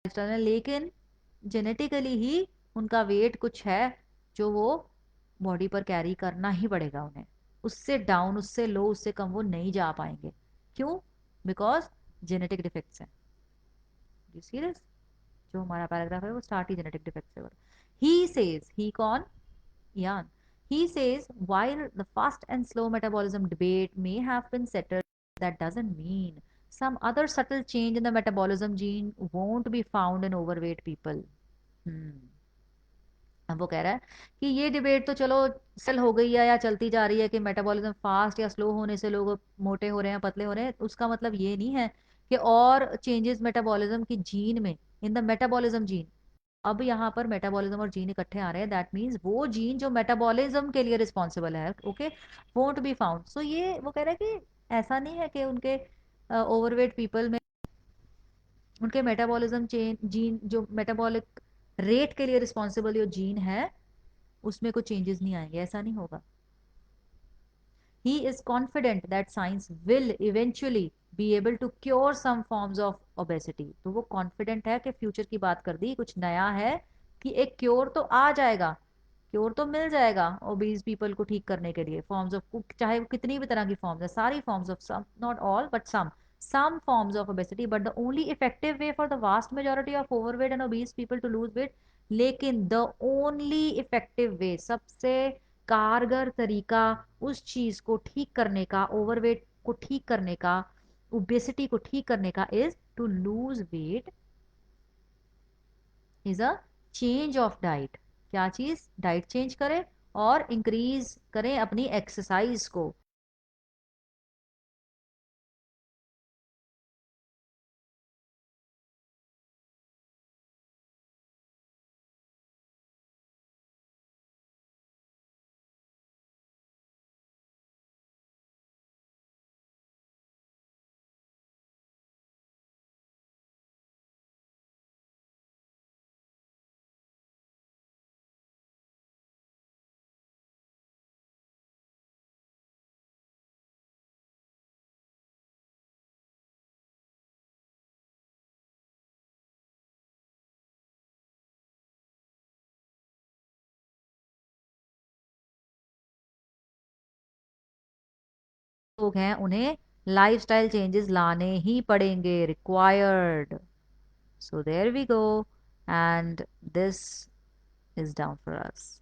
लाइफस्टाइल में, लेकिन जेनेटिकली ही उनका वेट कुछ है जो वो बॉडी पर कैरी करना ही पड़ेगा उन्हें। उससे डाउन, उससे लो, उससे कम वो नहीं जा पाएंगे। क्यों? बिकॉज जेनेटिक डिफेक्ट्स हैं। You see this? जो हमारा पैराग्राफ है वो स्टार्ट ही जेनेटिक डिफेक्ट से होता है। ही सेज, ही कौन? यान। He says while the fast and slow metabolism debate may have been settled, that doesn't mean some other subtle change in the metabolism gene won't be found in overweight people. Hmm. अब वो कह रहा है कि ये debate तो चलो cell हो गई है या चलती जा रही है कि मेटाबॉलिज्म फास्ट या स्लो होने से लोग मोटे हो रहे हैं, पतले हो रहे हैं। उसका मतलब ये नहीं है कि और चेंजेस मेटाबॉलिज्म की जीन में, इन द मेटाबॉलिज्म जीन, अब यहाँ पर मेटाबॉलिज्म और जीन इकट्ठे आ रहे हैं, दैट मीन्स वो जीन जो मेटाबॉलिज्म के लिए रिस्पॉन्सिबल है, ओके, वोंट बी फाउंड। सो ये वो कह रहे हैं कि ऐसा नहीं है कि उनके ओवरवेट पीपल में उनके मेटाबॉलिज्म चेन जीन जो मेटाबॉलिक रेट के लिए रिस्पॉन्सिबल जो जीन है उसमें कोई चेंजेस नहीं आएंगे, ऐसा नहीं होगा। He is confident that science will eventually be able to cure some forms of obesity. तो वो confident है कि फ्यूचर की बात कर दी, कुछ नया है कि एक क्योर तो आ जाएगा, क्योर तो मिल जाएगा ओबीज पीपल को ठीक करने के लिए, फॉर्म्स ऑफ, चाहे वो कितनी भी तरह की फॉर्म्स है, सारी forms of, some not all but some forms of obesity, but the only effective way for the vast majority of overweight and obese people to lose weight, लेकिन the only effective way, सबसे कारगर तरीका उस चीज को ठीक करने का, ओवरवेट को ठीक करने का, ओबेसिटी को ठीक करने का, is to lose weight, is a change of diet. क्या चीज? डाइट चेंज करें और इंक्रीज करें अपनी एक्सरसाइज को। लोग हैं उन्हें लाइफस्टाइल चेंजेस लाने ही पड़ेंगे, required. So there we go, and this is down for us.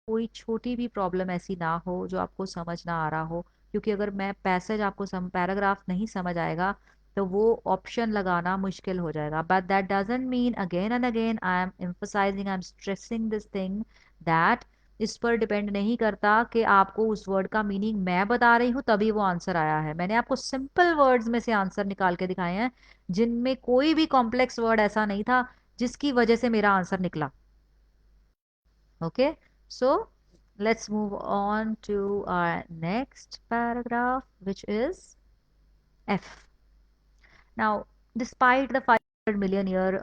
कोई छोटी भी प्रॉब्लम ऐसी ना हो जो आपको समझ ना आ रहा हो, क्योंकि अगर मैं पैसेज आपको पैराग्राफ नहीं समझ आएगा तो वो ऑप्शन लगाना मुश्किल हो जाएगा। But that doesn't mean, again and again I am emphasising, I am stressing this thing, that इस पर डिपेंड नहीं करता कि आपको उस वर्ड का मीनिंग मैं बता रही हूँ तभी वो आंसर आया है। मैंने आपको सिंपल वर्ड्स में से आंसर निकाल के दिखाए हैं, जिनमें कोई भी कॉम्प्लेक्स वर्ड ऐसा नहीं था जिसकी वजह से मेरा आंसर निकला। Okay, so let's move on to our next paragraph, which is F. Now, despite the 500 million year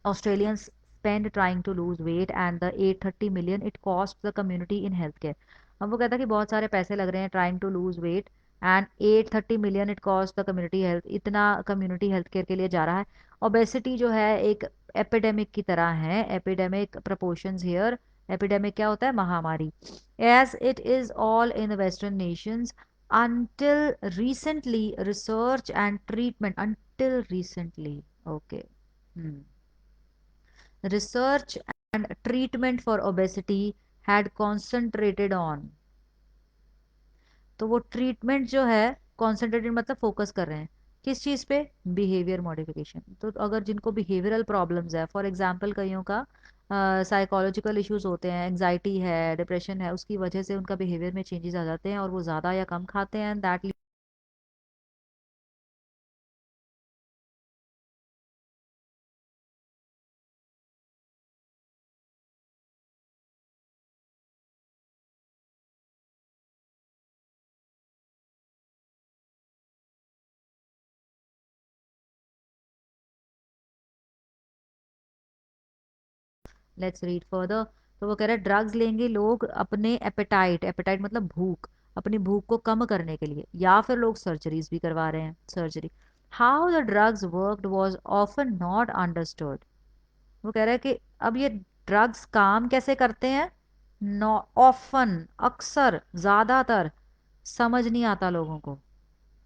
Australians spend trying to lose weight and the 830 million it costs the community in healthcare. अब वो कहता है कि बहुत सारे पैसे लग रहे हैं trying to lose weight and 830 million it cost the community health, इतना कम्युनिटी हेल्थ केयर के लिए जा रहा है। ओबेसिटी जो है एक एपिडेमिक की तरह है, एपिडेमिक प्रपोर्शंस हियर। एपिडेमिक क्या होता है? महामारी। As it is all in western nations until recently research and treatment, until recently, okay, research and treatment for obesity had concentrated on, तो वो ट्रीटमेंट जो है कॉन्सेंट्रेटेड मतलब फोकस कर रहे हैं किस चीज़ पे? Behaviour modification. तो अगर जिनको बिहेवियरल प्रॉब्लम्स है, फॉर एग्जांपल कईयों का साइकोलॉजिकल इश्यूज होते हैं, एंग्जाइटी है, डिप्रेशन है, उसकी वजह से उनका बिहेवियर में चेंजेस आ जाते हैं और वो ज़्यादा या कम खाते हैं, दैट लेट्स रीड फर्दर। तो वो कह रहा है ड्रग्स लेंगे लोग अपने एपेटाइट, एपेटाइट मतलब भूख, अपनी भूख को कम करने के लिए, या फिर लोग सर्जरीज भी करवा रहे हैं, surgery. How the drugs worked was often not understood. वो कह रहा है कि अब ये ड्रग्स काम कैसे करते हैं, नो ऑफन, अक्सर, ज्यादातर समझ नहीं आता लोगों को।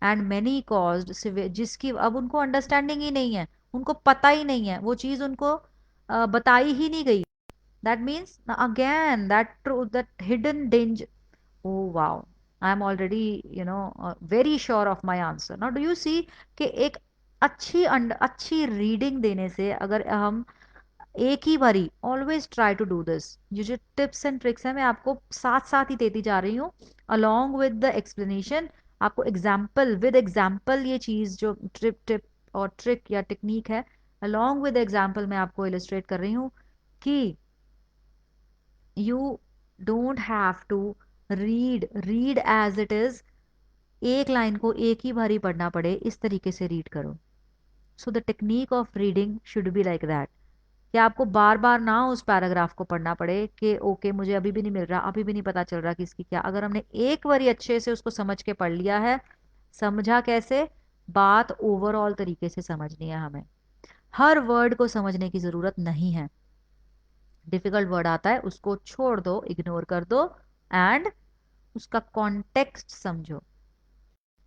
एंड मैनी कॉज्ड, जिसकी अब उनको अंडरस्टैंडिंग ही नहीं है, उनको पता ही नहीं है, वो चीज उनको बताई ही नहीं गई। That means again that true that hidden danger. Oh wow, I am already, very sure of my answer. Now do you see कि एक अच्छी रीडिंग देने से, अगर हम एक ही बारी, always try to do this, ये जो टिप्स एंड ट्रिक्स है मैं आपको साथ साथ ही देती जा रही हूँ, अलोंग विद द एक्सप्लेनेशन। आपको एग्जाम्पल विद एग्जाम्पल ये चीज जो ट्रिप टिप और ट्रिक या टेक्निक है, अलोंग विद एग्जाम्पल मैं आपको इलस्ट्रेट कर रही हूँ कि you don't have to read as it is, एक लाइन को एक ही बारी पढ़ना पड़े, इस तरीके से रीड करो। So the technique of reading should be like that, कि आपको बार बार ना उस पैराग्राफ को पढ़ना पड़े कि ओके मुझे अभी भी नहीं मिल रहा, अभी भी नहीं पता चल रहा कि इसकी क्या। अगर हमने एक बारी अच्छे से उसको समझ के पढ़ लिया है, समझा कैसे, बात ओवरऑल तरीके से समझनी है हमें, हर वर्ड को समझने की जरूरत नहीं है। डिफिकल्ट वर्ड आता है उसको छोड़ दो, इग्नोर कर दो, एंड उसका कॉन्टेक्स्ट समझो।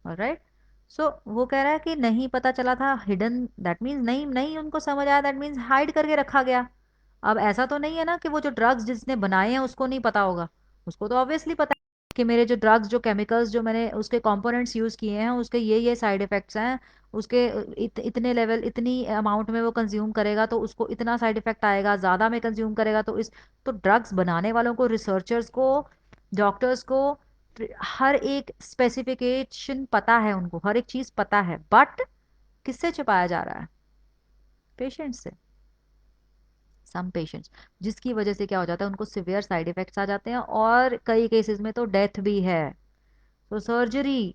ऑलराइट। सो वो कह रहा है कि नहीं पता चला था, हिडन दैट मीन्स नहीं नहीं उनको समझ आया, दैट मीन्स हाइड करके रखा गया। अब ऐसा तो नहीं है ना कि वो जो ड्रग्स जिसने बनाए हैं उसको नहीं पता होगा, उसको तो ऑब्वियसली पता है कि मेरे जो ड्रग्स, जो केमिकल्स जो मैंने उसके कंपोनेंट्स यूज किए हैं उसके ये साइड इफेक्ट्स हैं, उसके इतने लेवल, इतनी अमाउंट में वो कंज्यूम करेगा तो उसको इतना साइड इफेक्ट आएगा, ज़्यादा में कंज्यूम करेगा तो इस। तो ड्रग्स बनाने वालों को, रिसर्चर्स को, डॉक्टर्स को हर एक स्पेसिफिकेशन पता है, उनको हर एक चीज़ पता है, बट किससे छुपाया जा रहा है, पेशेंट्स से, सम पेशेंट्स, जिसकी वजह से क्या हो जाता है, उनको सिवियर साइड इफेक्ट्स आ जाते हैं और कई केसेस में तो डेथ भी है। तो सर्जरी,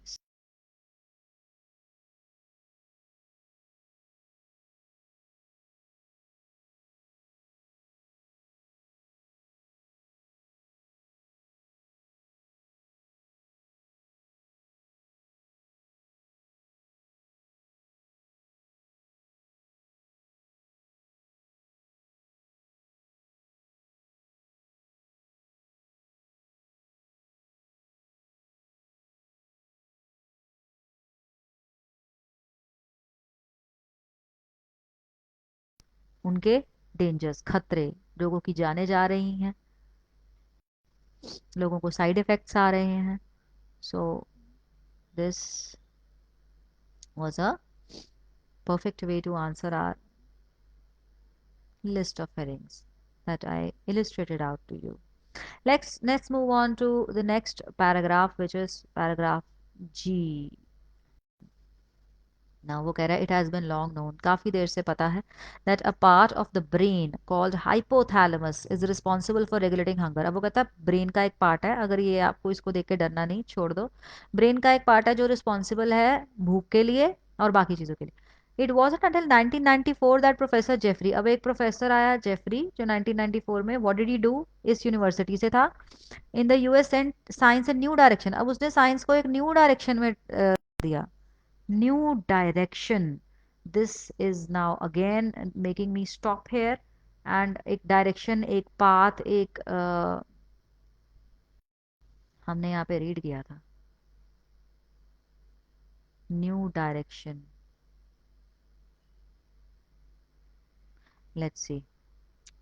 उनके डेंजर्स, खतरे, लोगों की जानें जा रही हैं, लोगों को साइड इफेक्ट्स आ रहे हैं। So this was a perfect way to answer our list of headings that I illustrated out to you. Let's move on to the next paragraph, which is paragraph G. Now वो कह रहा है it has been long known, काफी देर से पता है, that a part of the brain called hypothalamus is responsible for regulating hunger। अब वो कहता है ब्रेन का एक पार्ट है, अगर ये आपको इसको देख के डरना नहीं, छोड़ दो, ब्रेन का एक पार्ट है जो रिस्पॉन्सिबल है भूख के लिए और बाकी चीजों के लिए। It was until 1994 that professor Jeffrey, अब एक प्रोफेसर आया जेफरी जो 1994 में, व्हाट डिड ही डू, इस यूनिवर्सिटी से था, in the US and science a new direction, अब उसने साइंस को एक न्यू डायरेक्शन में दिया, new direction। This is now again making me stop here, and एक डायरेक्शन, एक पाथ, एक हमने यहाँ पे रीड किया था, new direction. Let's see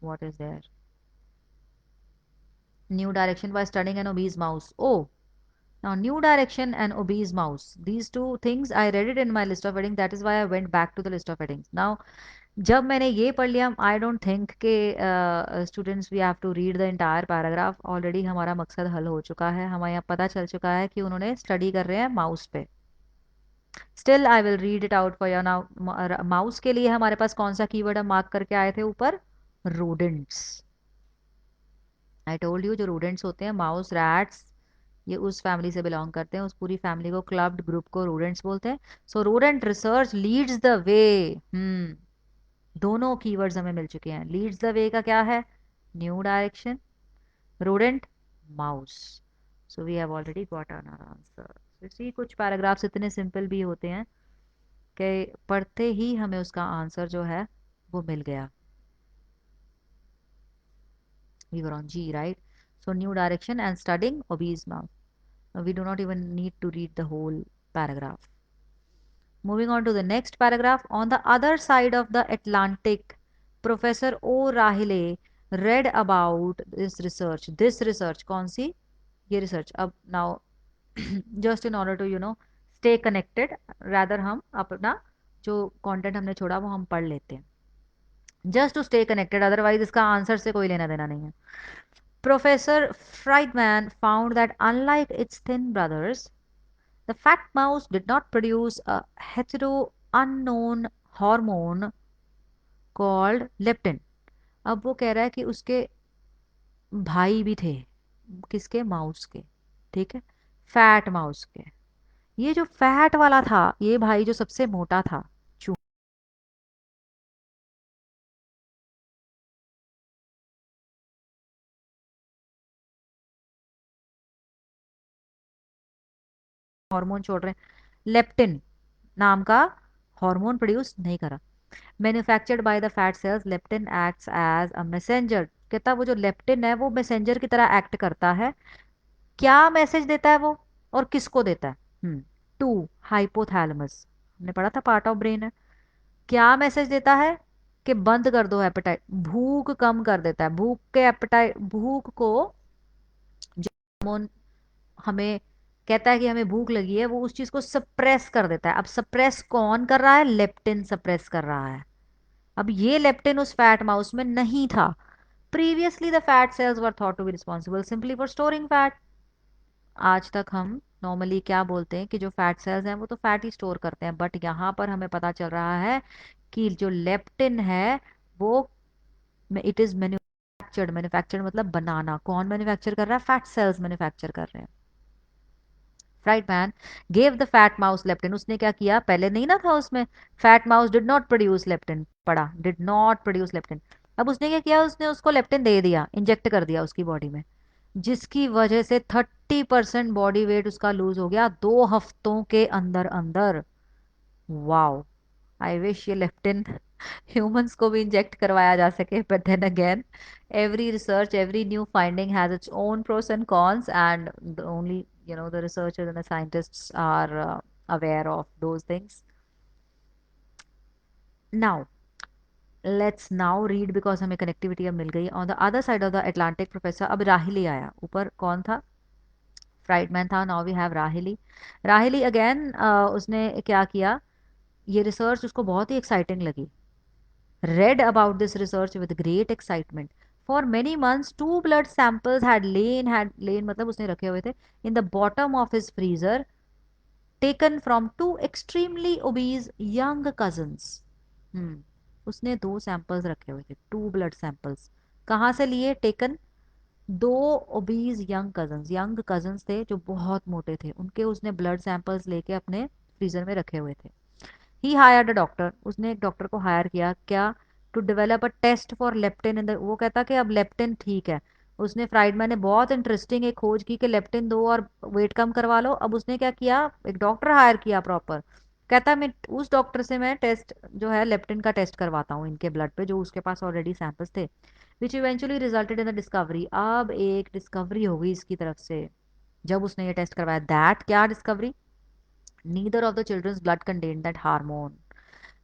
what is there, new direction by studying an obese mouse। oh, now new direction and obese mouse, these two things I read it in my list of headings, that is why I went back to the list of headings now। जब मैंने ये पढ़ लिया, I don't think के students we have to read the entire paragraph, already हमारा मकसद हल हो चुका है, हमें यहाँ पता चल चुका है कि उन्होंने स्टडी कर रहे हैं माउस पे। Still I will read it out for your now. Mouse के लिए हमारे पास कौन सा कीवर्ड हम मार्क करके आए थे ऊपर, रोडेंट्स। आई टोल्ड यू जो रोडेंट्स होते हैं, माउस, रैट्स, ये उस फैमिली से बिलोंग करते हैं, उस पूरी फैमिली को, क्लब्ड ग्रुप को रोडेंट्स बोलते हैं। So rodent research leads the way. दोनों कीवर्ड्स हमें मिल चुके हैं। लीड्स द वे का क्या है, new direction, rodent, mouse. So we have already got our answer. So see, कुछ पैराग्राफ्स इतने सिंपल भी होते हैं कि पढ़ते ही हमें उसका आंसर जो है वो मिल गया. We were on G, right? So new direction and studying obese mouse. We do not even need to read the whole paragraph. Moving on to the next paragraph. On the other side of the Atlantic, Professor O'Rahilly read about this research. This research, कौन सी? ये research. अब now just in order to stay connected, rather हम अपना जो content हमने छोड़ा वो हम पढ़ लेते हैं. Just to stay connected, otherwise इसका आंसर से कोई लेना देना नहीं है. Professor Friedman found that unlike its thin brothers, the fat mouse did not produce a hetero unknown hormone called leptin. अब वो कह रहा है कि उसके भाई भी थे. किसके? माउस के. ठीक है, फैट माउस के. ये जो फैट वाला था, ये भाई जो सबसे मोटा था, हार्मोन छोड़ रहे हैं, लेप्टिन नाम का हार्मोन प्रोड्यूस नहीं करा. Manufactured by the fat cells, leptin acts as a messenger. कहता वो जो लेप्टिन है वो मैसेंजर की तरह एक्ट करता है. क्या मैसेज देता है वो और किसको देता है? To hypothalamus. हमने पढ़ा था पार्ट ऑफ ब्रेन है. क्या मैसेज देता है? कि बंद कर दो एपेटाइट. भूख कम कर देता है. भूख के एपेटाइट, भूख को जो हार्मोन हमें कहता है कि हमें भूख लगी है, वो उस चीज को सप्रेस कर देता है. अब सप्रेस कौन कर रहा है? लेप्टिन सप्रेस कर रहा है. अब ये लेप्टिन उस फैट माउस में नहीं था. Previously the fat cells were thought to be responsible simply for storing fat. आज तक हम नॉर्मली क्या बोलते हैं कि जो फैट सेल्स हैं वो तो फैट ही स्टोर करते हैं, बट यहाँ पर हमें पता चल रहा है कि जो लेप्टिन है वो इट इज मैन्युफैक्चर्ड. मैन्युफैक्चर्ड मतलब बनाना. कौन मैन्युफैक्चर कर रहा है? फैट सेल्स मैन्युफैक्चर कर रहे हैं. Friedman gave the fat mouse leptin. उसने क्या किया? पहले नहीं ना था उसमें. Fat mouse did not produce leptin. पढ़ा, डिड नॉट प्रोड्यूस लेप्टिन. अब उसने क्या किया? उसने उसको लेप्टिन दे दिया, इंजेक्ट कर दिया उसकी बॉडी में, जिसकी वजह से 30% बॉडी वेट उसका लूज हो गया 2 हफ्तों के अंदर अंदर. वाओ. आई विश ये लेप्टिन ह्यूमंस को भी इंजेक्ट करवाया जा सके, but then again every research, every new finding has its own pros and cons, and the only the researchers and the scientists are aware of those things. Now let's now read, because हमें connectivity अब मिल गई. On the other side of the Atlantic, professor अब राहिली आया. ऊपर कौन था? Friedman था. नाउ वी हैव राहिली. राहिली अगेन उसने क्या किया? ये रिसर्च उसको बहुत ही एक्साइटिंग लगी. read about this research with great excitement. For many months, 2 blood samples had lain मतलब उसने रखे हुए थे in the bottom of his freezer, taken from 2 extremely obese young cousins. उसने 2 सैंपल्स रखे हुए थे, 2 blood samples. कहाँ से लिए? टेकन 2 obese यंग कजन्स थे जो बहुत मोटे थे, उनके उसने ब्लड सैंपल्स लेके अपने फ्रीजर में रखे हुए थे. He hired a doctor. उसने एक डॉक्टर को हायर किया. क्या? To develop a test for leptin in the. वो कहता कि अब लेप्टिन ठीक है. उसने फ्राइडमैन ने बहुत इंटरेस्टिंग एक खोज की कि लेप्टिन दो और वेट कम करवा लो. अब उसने क्या किया? एक डॉक्टर हायर किया प्रॉपर. कहता मैं उस डॉक्टर से मैं टेस्ट जो है लेप्टिन का टेस्ट करवाता हूँ इनके ब्लड पे, जो उसके पास ऑलरेडी सैंपल्स थे, which eventually resulted in the discovery. अब एक डिस्कवरी हो गई इसकी तरफ से जब उसने ये टेस्ट करवाया. दैट क्या डिस्कवरी? Neither of the childrens blood contain that hormone.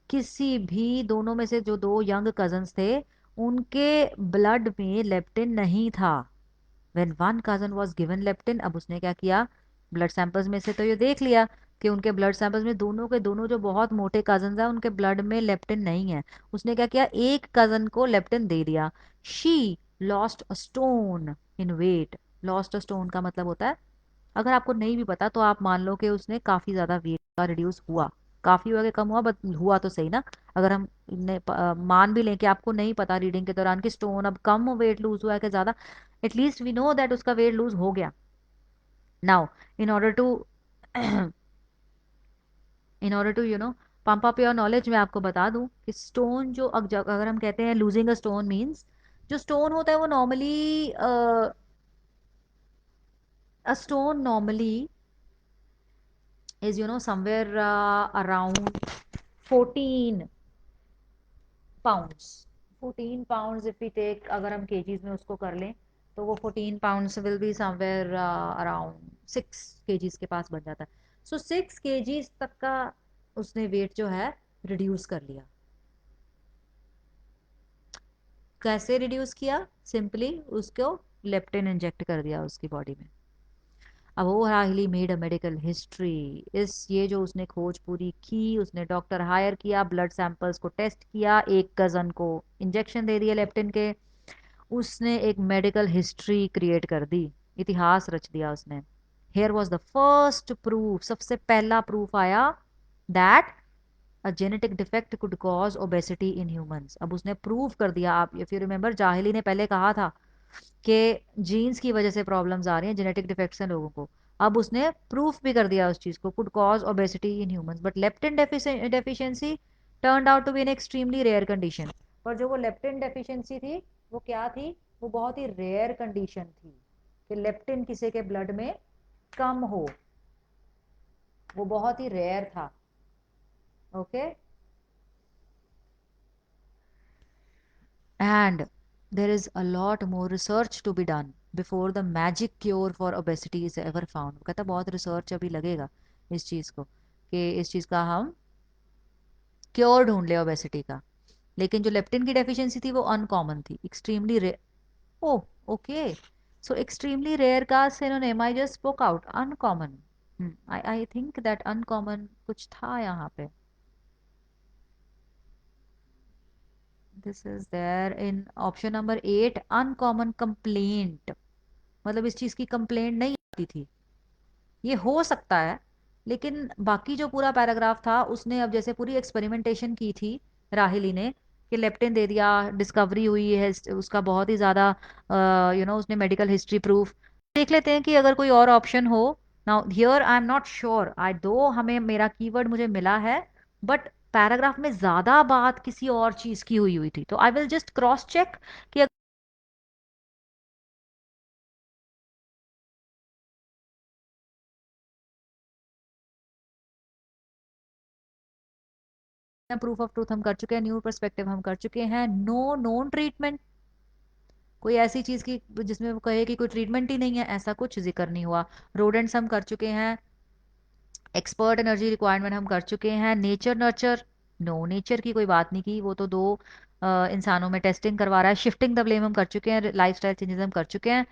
किसी भी दोनों में से जो 2 यंग कजन्स थे उनके ब्लड में लेप्टिन नहीं था. When one cousin was given leptin, अब उसने क्या किया? ब्लड सैंपल्स में से तो ये देख लिया कि उनके ब्लड सैंपल्स में दोनों के दोनों जो बहुत मोटे कजन्स हैं उनके ब्लड में लेप्टिन नहीं है. उसने क्या किया? एक कजन को लेप्टिन दे दिया. She lost a stone in weight. Lost a stone का मतलब होता है, अगर आपको नहीं भी पता तो आप मान लो कि उसने काफी ज्यादा वेट का रिड्यूस हुआ. काफी हुआ कि कम हुआ, बट हुआ तो सही ना. अगर हम मान भी लें कि आपको नहीं पता रीडिंग के दौरान कि स्टोन अब कम वेट लूज हुआ है कि ज्यादा, एटलीस्ट वी नो दैट उसका वेट लूज हो गया. Now in order to in order to pump up your knowledge, मैं आपको बता दूं कि स्टोन जो अगर हम कहते हैं लूजिंग अ स्टोन मीन्स जो स्टोन होता है वो normally a stone normally is somewhere around 14 pounds. 14 pounds if we take, अगर हम केजीज में उसको कर लें तो वो 14 pounds will be somewhere around 6 KGs के पास बन जाता है. सो 6 केजीज तक का उसने वेट जो है रिड्यूस कर लिया. कैसे रिड्यूस किया? सिंपली उसको लेप्टिन इंजेक्ट कर दिया उसकी बॉडी में. अब वो राहिली मेड अ मेडिकल हिस्ट्री. इस ये जो उसने खोज पूरी की, उसने डॉक्टर हायर किया, ब्लड सैंपल्स को टेस्ट किया, एक कजन को इंजेक्शन दे दिया लेप्टिन के. उसने एक मेडिकल हिस्ट्री क्रिएट कर दी, इतिहास रच दिया उसने. Here was the first proof, सबसे पहला प्रूफ आया that a genetic defect could cause obesity in humans. अब उसने प्रूव कर दिया. आप इफ यू रिमेंबर, जाहिली ने पहले कहा था कि जीन्स की वजह से प्रॉब्लम्स आ रही हैं, जेनेटिक डिफेक्ट्स हैं लोगों को. अब उसने प्रूफ भी कर दिया उस चीज को, could cause obesity in humans. But leptin deficiency turned out to be an extremely rare condition. पर जो वो लेप्टिन डेफिशिएंसी थी वो क्या थी? वो बहुत ही रेयर कंडीशन थी कि लेप्टिन किसी के ब्लड में कम हो. वो बहुत ही रेयर था. Okay. And there is a lot more research to be done before the magic cure for obesity is ever found. वो कहता बहुत रिसर्च अभी लगेगा इस चीज़ को, कि इस चीज़ का हम क्योर ढूंढ ले ओबेसिटी का. लेकिन जो लेप्टिन की डेफिशिएंसी थी वो अनकॉमन थी, extremely rare. Oh, okay. So extremely rare का synonym I just spoke out, uncommon. I think that uncommon कुछ था यहाँ पे. This is there in option number 8, uncommon complaint. मतलब इस चीज की कंप्लेंट नहीं आती थी. ये हो सकता है, लेकिन बाकी जो पूरा पैराग्राफ था उसने, अब जैसे पूरी एक्सपेरिमेंटेशन की थी राहिली ने कि लेप्टिन दे दिया, डिस्कवरी हुई है उसका बहुत ही ज़्यादा, उसने मेडिकल हिस्ट्री प्रूफ. देख लेते हैं कि अगर कोई और ऑप्शन हो. Now here I am not sure, I दो हमें मेरा कीवर्ड मुझे मिला है, बट पैराग्राफ में ज़्यादा बात किसी और चीज़ की हुई हुई थी. तो I will just cross check कि प्रूफ ऑफ ट्रूथ हम कर चुके हैं, न्यू पर्सपेक्टिव हम कर चुके हैं, नो नोन ट्रीटमेंट. कोई ऐसी चीज की जिसमें वो कहे कि कोई ट्रीटमेंट ही नहीं है, ऐसा कुछ जिक्र नहीं हुआ. रोडेंट्स हम कर चुके हैं. एक्सपर्ट एनर्जी रिक्वायरमेंट हम कर चुके हैं. नेचर नर्चर, नो, नेचर की कोई बात नहीं की, वो तो दो इंसानों में टेस्टिंग करवा रहा है. शिफ्टिंग द ब्लेम हम कर चुके हैं. लाइफस्टाइल चेंजेस हम कर चुके हैं.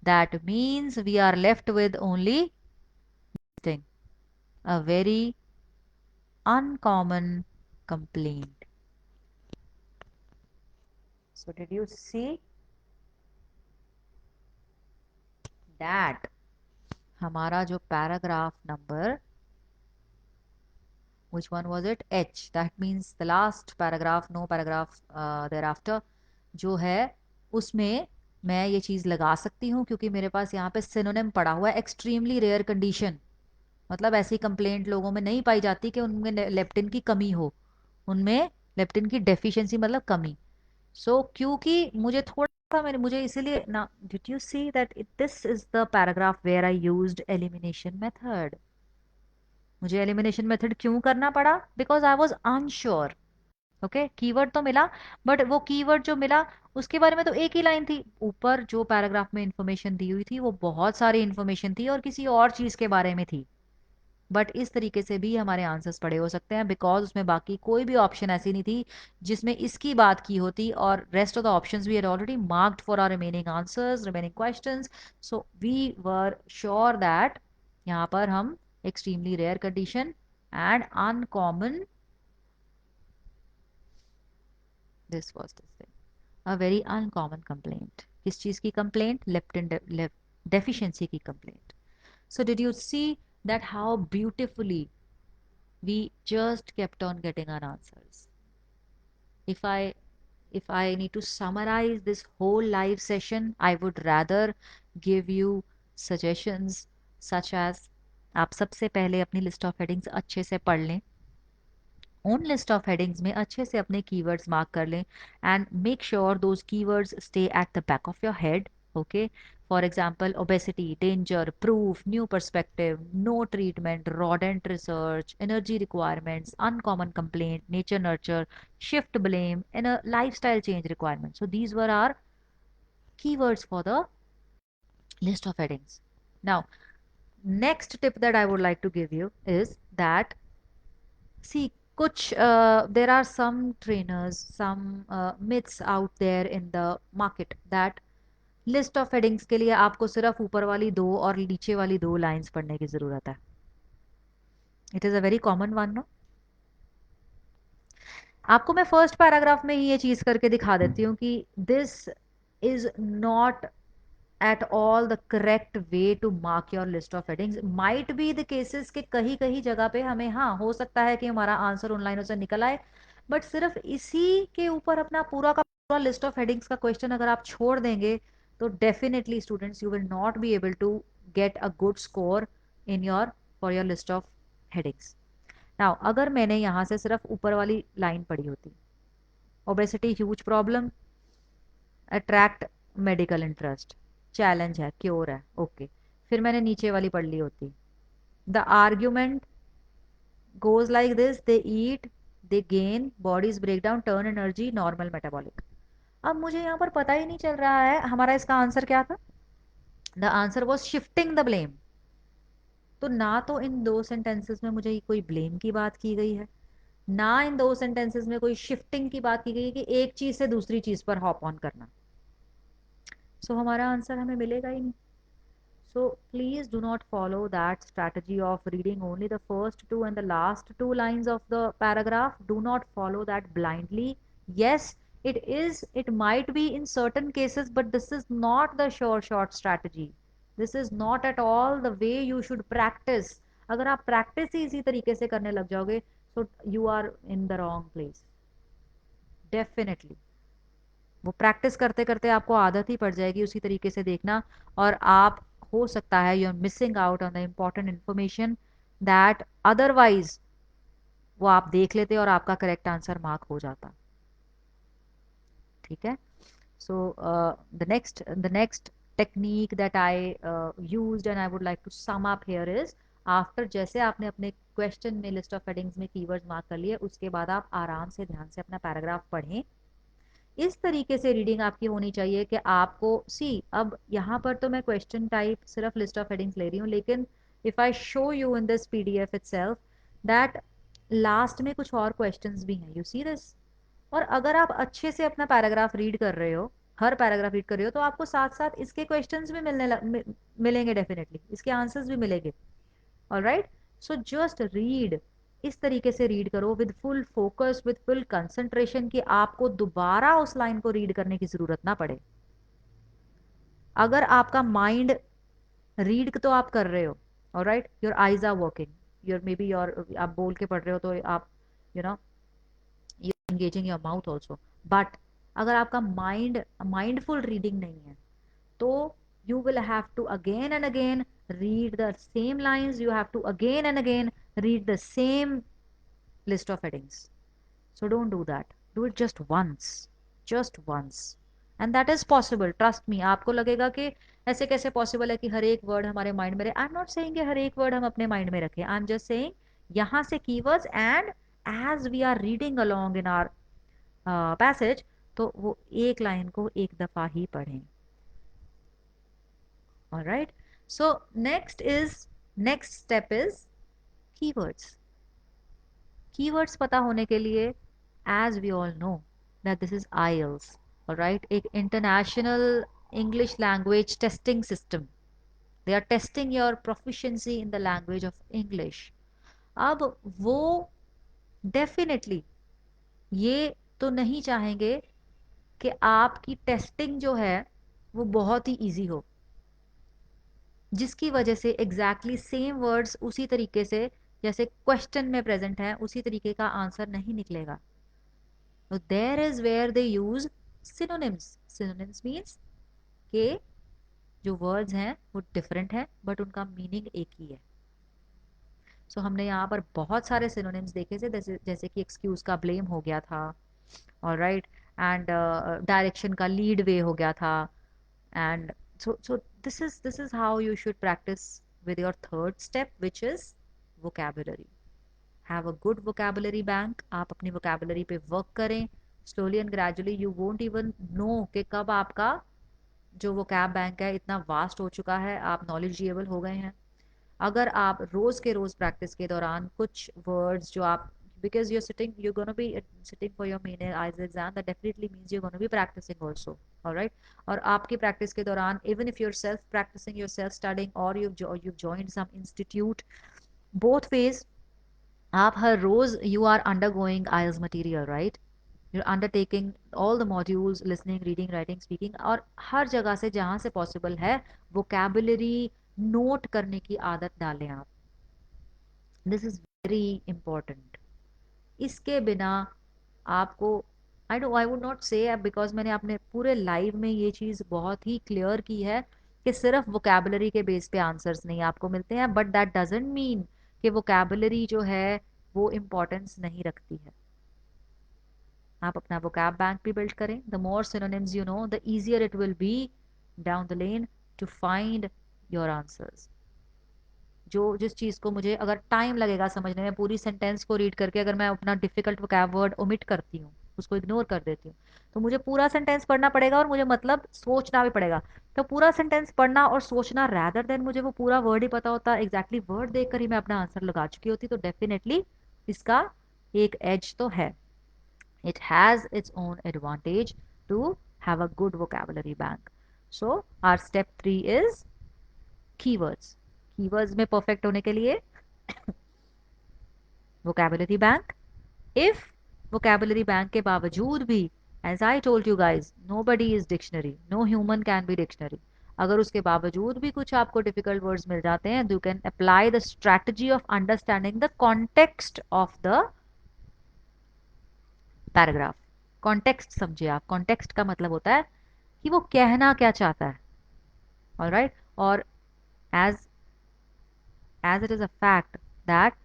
That means we are left with only thing, a very uncommon complaint. So did you see that हमारा जो paragraph number, which one was it? H. That means the last paragraph, no paragraph thereafter, जो है उसमें मैं ये चीज़ लगा सकती हूँ क्योंकि मेरे पास यहाँ पे सिनोनिम पड़ा हुआ है, एक्सट्रीमली रेयर कंडीशन. मतलब ऐसी कंप्लेंट लोगों में नहीं पाई जाती कि उनमें लेप्टिन की कमी हो. उनमें लेप्टिन की डेफिशिएंसी मतलब कमी. सो क्योंकि मुझे थोड़ा सा, मैंने मुझे इसीलिए ना, did you see that this is the paragraph where I used elimination method. मुझे एलिमिनेशन मेथड क्यों करना पड़ा? Because I was unsure. Okay, keyword तो मिला, बट वो कीवर्ड जो मिला उसके बारे में तो एक ही लाइन थी. ऊपर जो पैराग्राफ में इंफॉर्मेशन दी हुई थी वो बहुत सारी इंफॉर्मेशन थी और किसी और चीज के बारे में थी. बट इस तरीके से भी हमारे आंसर्स पड़े हो सकते हैं, बिकॉज उसमें बाकी कोई भी ऑप्शन ऐसी नहीं थी जिसमें इसकी बात की होती, और rest of the options we had already marked for our remaining answers, remaining questions. So we were sure that यहाँ पर हम extremely rare condition and uncommon, this was this thing, a very uncommon complaint. किस चीज की complaint? Leptin deficiency की complaint. So did you see that how beautifully we just kept on getting our answers? If I need to summarize this whole live session, I would rather give you suggestions such as, आप सबसे पहले अपनी list of headings अच्छे से पढ़ लें. Own list of headings में अच्छे से अपने कीवर्ड्स मार्क कर लें and make sure those keywords stay at the back of your head. Okay, for example obesity, danger, proof, new perspective, no treatment, rodent research, energy requirements, uncommon complaint, nature nurture, shift blame, and a lifestyle change requirement. So these were our keywords for the list of headings. Now, next tip that I would like to give you is that see, kuch there are some trainers, some myths out there in the market that list of headings के लिए आपको सिर्फ ऊपर वाली दो और नीचे वाली दो लाइंस पढ़ने की जरूरत है. It is a very common one, no. आपको मैं फर्स्ट पैराग्राफ में ही ये चीज करके दिखा देती हूँ कि this is not at all the correct way to mark your list of headings. Might be the cases कि कहीं कहीं जगह पे हमें, हाँ, हो सकता है कि हमारा आंसर उन लाइनों से निकल आए, बट सिर्फ इसी के ऊपर अपना पूरा का पूरा लिस्ट ऑफ हेडिंग्स का क्वेश्चन अगर आप छोड़ देंगे तो definitely students you will not be able to get a good score in your for your list of headings. Now अगर मैंने यहाँ से सिर्फ ऊपर वाली लाइन पढ़ी होती, obesity huge problem, attract medical interest, challenge है, क्योर है, ओके, फिर मैंने नीचे वाली पढ़ ली होती, the argument goes like this, they eat, they gain, bodies break down, turn energy, normal metabolic. अब मुझे यहाँ पर पता ही नहीं चल रहा है हमारा इसका आंसर क्या था. The answer was shifting the blame. तो ना तो इन दो सेंटेंसेस में मुझे कोई ब्लेम की बात की गई है, ना इन दो सेंटेंसेस में कोई शिफ्टिंग की बात की गई है कि एक चीज से दूसरी चीज पर हॉप ऑन करना. सो हमारा आंसर हमें मिलेगा ही नहीं. So please do not follow that strategy of reading only the first two and the last two lines of the paragraph. Do not follow that blindly. Yes, it might be in certain cases, but this is not the sure shot strategy. This is not at all the way you should practice. अगर आप practice ही इसी तरीके से करने लग जाओगे, so you are in the wrong place. Definitely. वो practice करते करते आपको आदत ही पड़ जाएगी उसी तरीके से देखना, और आप, हो सकता है you are missing out on the important information that otherwise वो आप देख लेते और आपका करेक्ट आंसर मार्क हो जाता. ठीक है. So the next technique that I used and I would like to sum up here is, after जैसे आपने अपने क्वेश्चन में लिस्ट ऑफ हेडिंग्स में कीवर्ड्स मार्क कर लिए, उसके बाद आप आराम से ध्यान से अपना पैराग्राफ पढ़ें. इस तरीके से रीडिंग आपकी होनी चाहिए कि आपको सी, अब यहाँ पर तो मैं क्वेश्चन टाइप सिर्फ लिस्ट ऑफ हेडिंग्स ले रही हूँ, लेकिन if I show you in this PDF itself that last में कुछ और क्वेश्चंस भी हैं, यू सी दिस. और अगर आप अच्छे से अपना पैराग्राफ रीड कर रहे हो, हर पैराग्राफ रीड कर रहे हो, तो आपको साथ साथ इसके क्वेश्चंस भी मिलेंगे, डेफिनेटली इसके आंसर्स भी मिलेंगे. ऑलराइट. सो जस्ट रीड, इस तरीके से रीड करो with full focus, with full concentration, कि आपको दोबारा उस लाइन को रीड करने की जरूरत ना पड़े. अगर आपका माइंड, रीड तो आप कर रहे हो, alright, your eyes are working, your may be your, आप बोल के पढ़ रहे हो तो आप, you know, you engaging your mouth also, but अगर आपका माइंडफुल रीडिंग नहीं है तो you will have to again and again read the same lines, you have to again and again read the same list of headings. So don't do that. Do it just once, and that is possible. Trust me. आपको लगेगा कि ऐसे कैसे possible है कि हर एक word हमारे mind में रहे. आई एम नॉट सेइंग कि हर एक वर्ड हम अपने माइंड में रखें. आई एम जस्ट सेइंग यहाँ से keywords, and as we are reading along in our passage, तो वो एक लाइन को एक दफा ही पढ़ें. All right. So next step is keywords. Keywords पता होने के लिए, as we all know that this is IELTS, all right, एक international English language testing system. They are testing your proficiency in the language of English. अब वो definitely ये तो नहीं चाहेंगे कि आपकी टेस्टिंग जो है वो बहुत ही इजी हो, जिसकी वजह से एग्जैक्टली सेम वर्ड्स उसी तरीके से जैसे क्वेश्चन में प्रेजेंट है उसी तरीके का आंसर नहीं निकलेगा. तो there is where they use synonyms. Synonyms means के जो वर्ड्स हैं वो डिफरेंट है बट उनका मीनिंग एक ही है. सो हमने यहाँ पर बहुत सारे सिनोनिम्स देखे थे, जैसे जैसे कि एक्सक्यूज का ब्लेम हो गया था, ऑलराइट, एंड डायरेक्शन का लीड वे हो गया था, and so this is how you should practice with your third step, which is vocabulary. Have a good vocabulary bank. आप अपनी vocabulary पे work करें. Slowly and gradually you won't even know कि कब आपका जो vocab bank है इतना vast हो चुका है, आप knowledgeable हो गए हैं. अगर आप रोज के रोज प्रैक्टिस के दौरान कुछ वर्ड्स जो आप, because you're going to be sitting for your main eyes exam, that definitely means you're going to be practicing also, all right. और आपकी प्रैक्टिस के दौरान, even if you're self practicing, you're self studying, or you've joined some institute, both ways, आप हर रोज you are undergoing IELTS material, right? You're undertaking all the modules, listening, reading, writing, speaking, और हर जगह से जहाँ से possible है vocabulary note करने की आदत डालें आप. This is very important. इसके बिना आपको, आई वुड नॉट से, बिकॉज मैंने अपने पूरे लाइव में ये चीज़ बहुत ही क्लियर की है कि सिर्फ वोकेबलरी के बेस पे आंसर्स नहीं आपको मिलते हैं, बट दैट डजेंट मीन कि वोकेबलरी जो है वो इम्पोर्टेंस नहीं रखती है. आप अपना वोकैब बैंक भी बिल्ड करें. The more synonyms you know, the easier it will be down the lane to find your answers. जो जिस चीज़ को मुझे अगर टाइम लगेगा समझने में, पूरी सेंटेंस को रीड करके अगर मैं अपना डिफिकल्ट वोकैब वर्ड ओमिट करती हूँ, उसको इग्नोर कर देती हूँ, तो मुझे पूरा सेंटेंस पढ़ना पड़ेगा और मुझे मतलब सोचना भी पड़ेगा. तो पूरा सेंटेंस पढ़ना और सोचना रैदर देन मुझे वो पूरा वर्ड ही पता होता, एग्जैक्टली वर्ड देखकर ही मैं अपना आंसर लगा चुकी होती, तो डेफिनेटली इसका एक एज तो है. It has its own advantage to have a good vocabulary bank. So our step 3 is keywords. Keywords में परफेक्ट होने के लिए vocabulary bank. If vocabulary bank के बावजूद भी, as I told you guys, nobody is dictionary, no human can be dictionary. अगर उसके बावजूद भी कुछ आपको difficult words मिल जाते हैं, you can apply the strategy of understanding the context of the paragraph. context समझिए आप. context का मतलब होता है कि वो कहना क्या चाहता है, all right. और as it is a fact that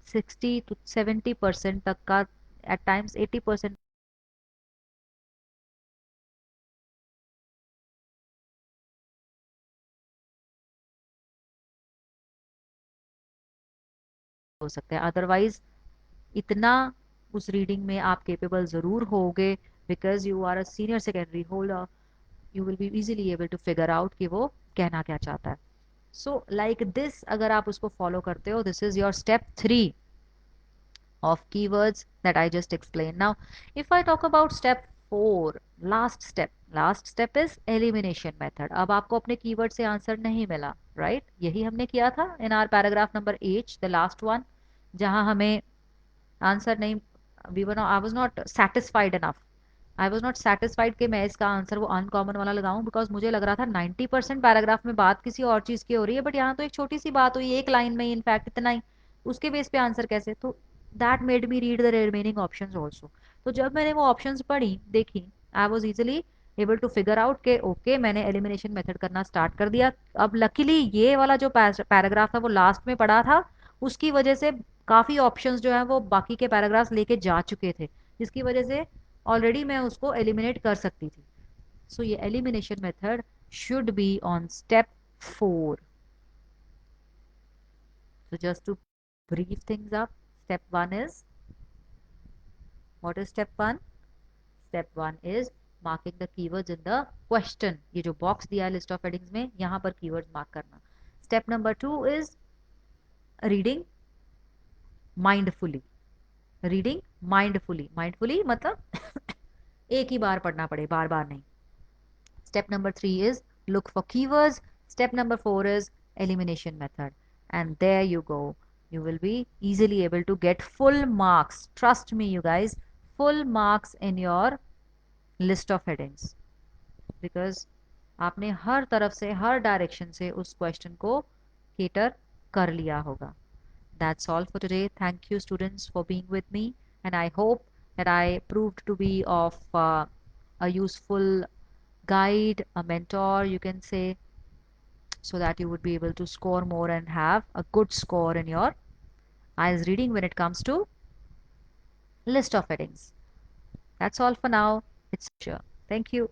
60 to 70% तक का, at times 80% हो सकते हैं. अदरवाइज इतना उस रीडिंग में आप केपेबल जरूर होगे, because you are a senior secondary holder, you will be easily able to figure out कि वो कहना क्या चाहता है. सो लाइक दिस अगर आप उसको फॉलो करते हो, this is your step 3 of keywords that I just explained. Now, if I talk about step 4, last step is elimination method. अब आपको अपने कीवर्ड से आंसर नहीं मिला, राइट? यही हमने किया था in our paragraph number H, the last one, जहां हमें आंसर नहीं, I was not satisfied enough. I was not satisfied कि मैं इसका आंसर वो अनकॉमन वाला लगाऊं, बिकॉज मुझे लग रहा था 90% पैराग्राफ में बात किसी और चीज की हो रही है, बट यहाँ तो एक छोटी सी बात हुई एक लाइन में, इनफैक्ट इतना ही, उसके बेस पे आंसर कैसे? तो that made me read the remaining options also. तो जब मैंने वो ऑप्शंस पढ़ी, देखी, I was easily able to figure out के ओके, मैंने एलिमिनेशन मेथड करना स्टार्ट कर दिया. अब लकीली ये वाला जो पैराग्राफ था वो लास्ट में पढ़ा था, उसकी वजह से काफी ऑप्शंस जो है वो बाकी के पैराग्राफ्स लेके जा चुके थे, जिसकी वजह से ऑलरेडी मैं उसको एलिमिनेट कर सकती थी. सो ये elimination method should be on step 4. So just to brief things up, step 1 is, what is step 1? Step 1 is marking the keywords in the question. ये जो बॉक्स दिया है लिस्ट ऑफ हेडिंग्स में, यहाँ पर कीवर्ड्स मार्क करना. Step number 2 is reading mindfully. Reading mindfully मतलब एक ही बार पढ़ना पड़े, बार बार नहीं. Step number 3 is look for keywords. Step number 4 is elimination method. And there you go. You will be easily able to get full marks. Trust me, you guys, full marks in your list of headings. Because आपने हर तरफ से, हर direction से उस question को cater कर लिया होगा. That's all for today. Thank you, students, for being with me. And I hope that I proved to be of a useful guide, a mentor, you can say, so that you would be able to score more and have a good score in your eyes reading when it comes to list of headings. That's all for now. It's sure. Thank you.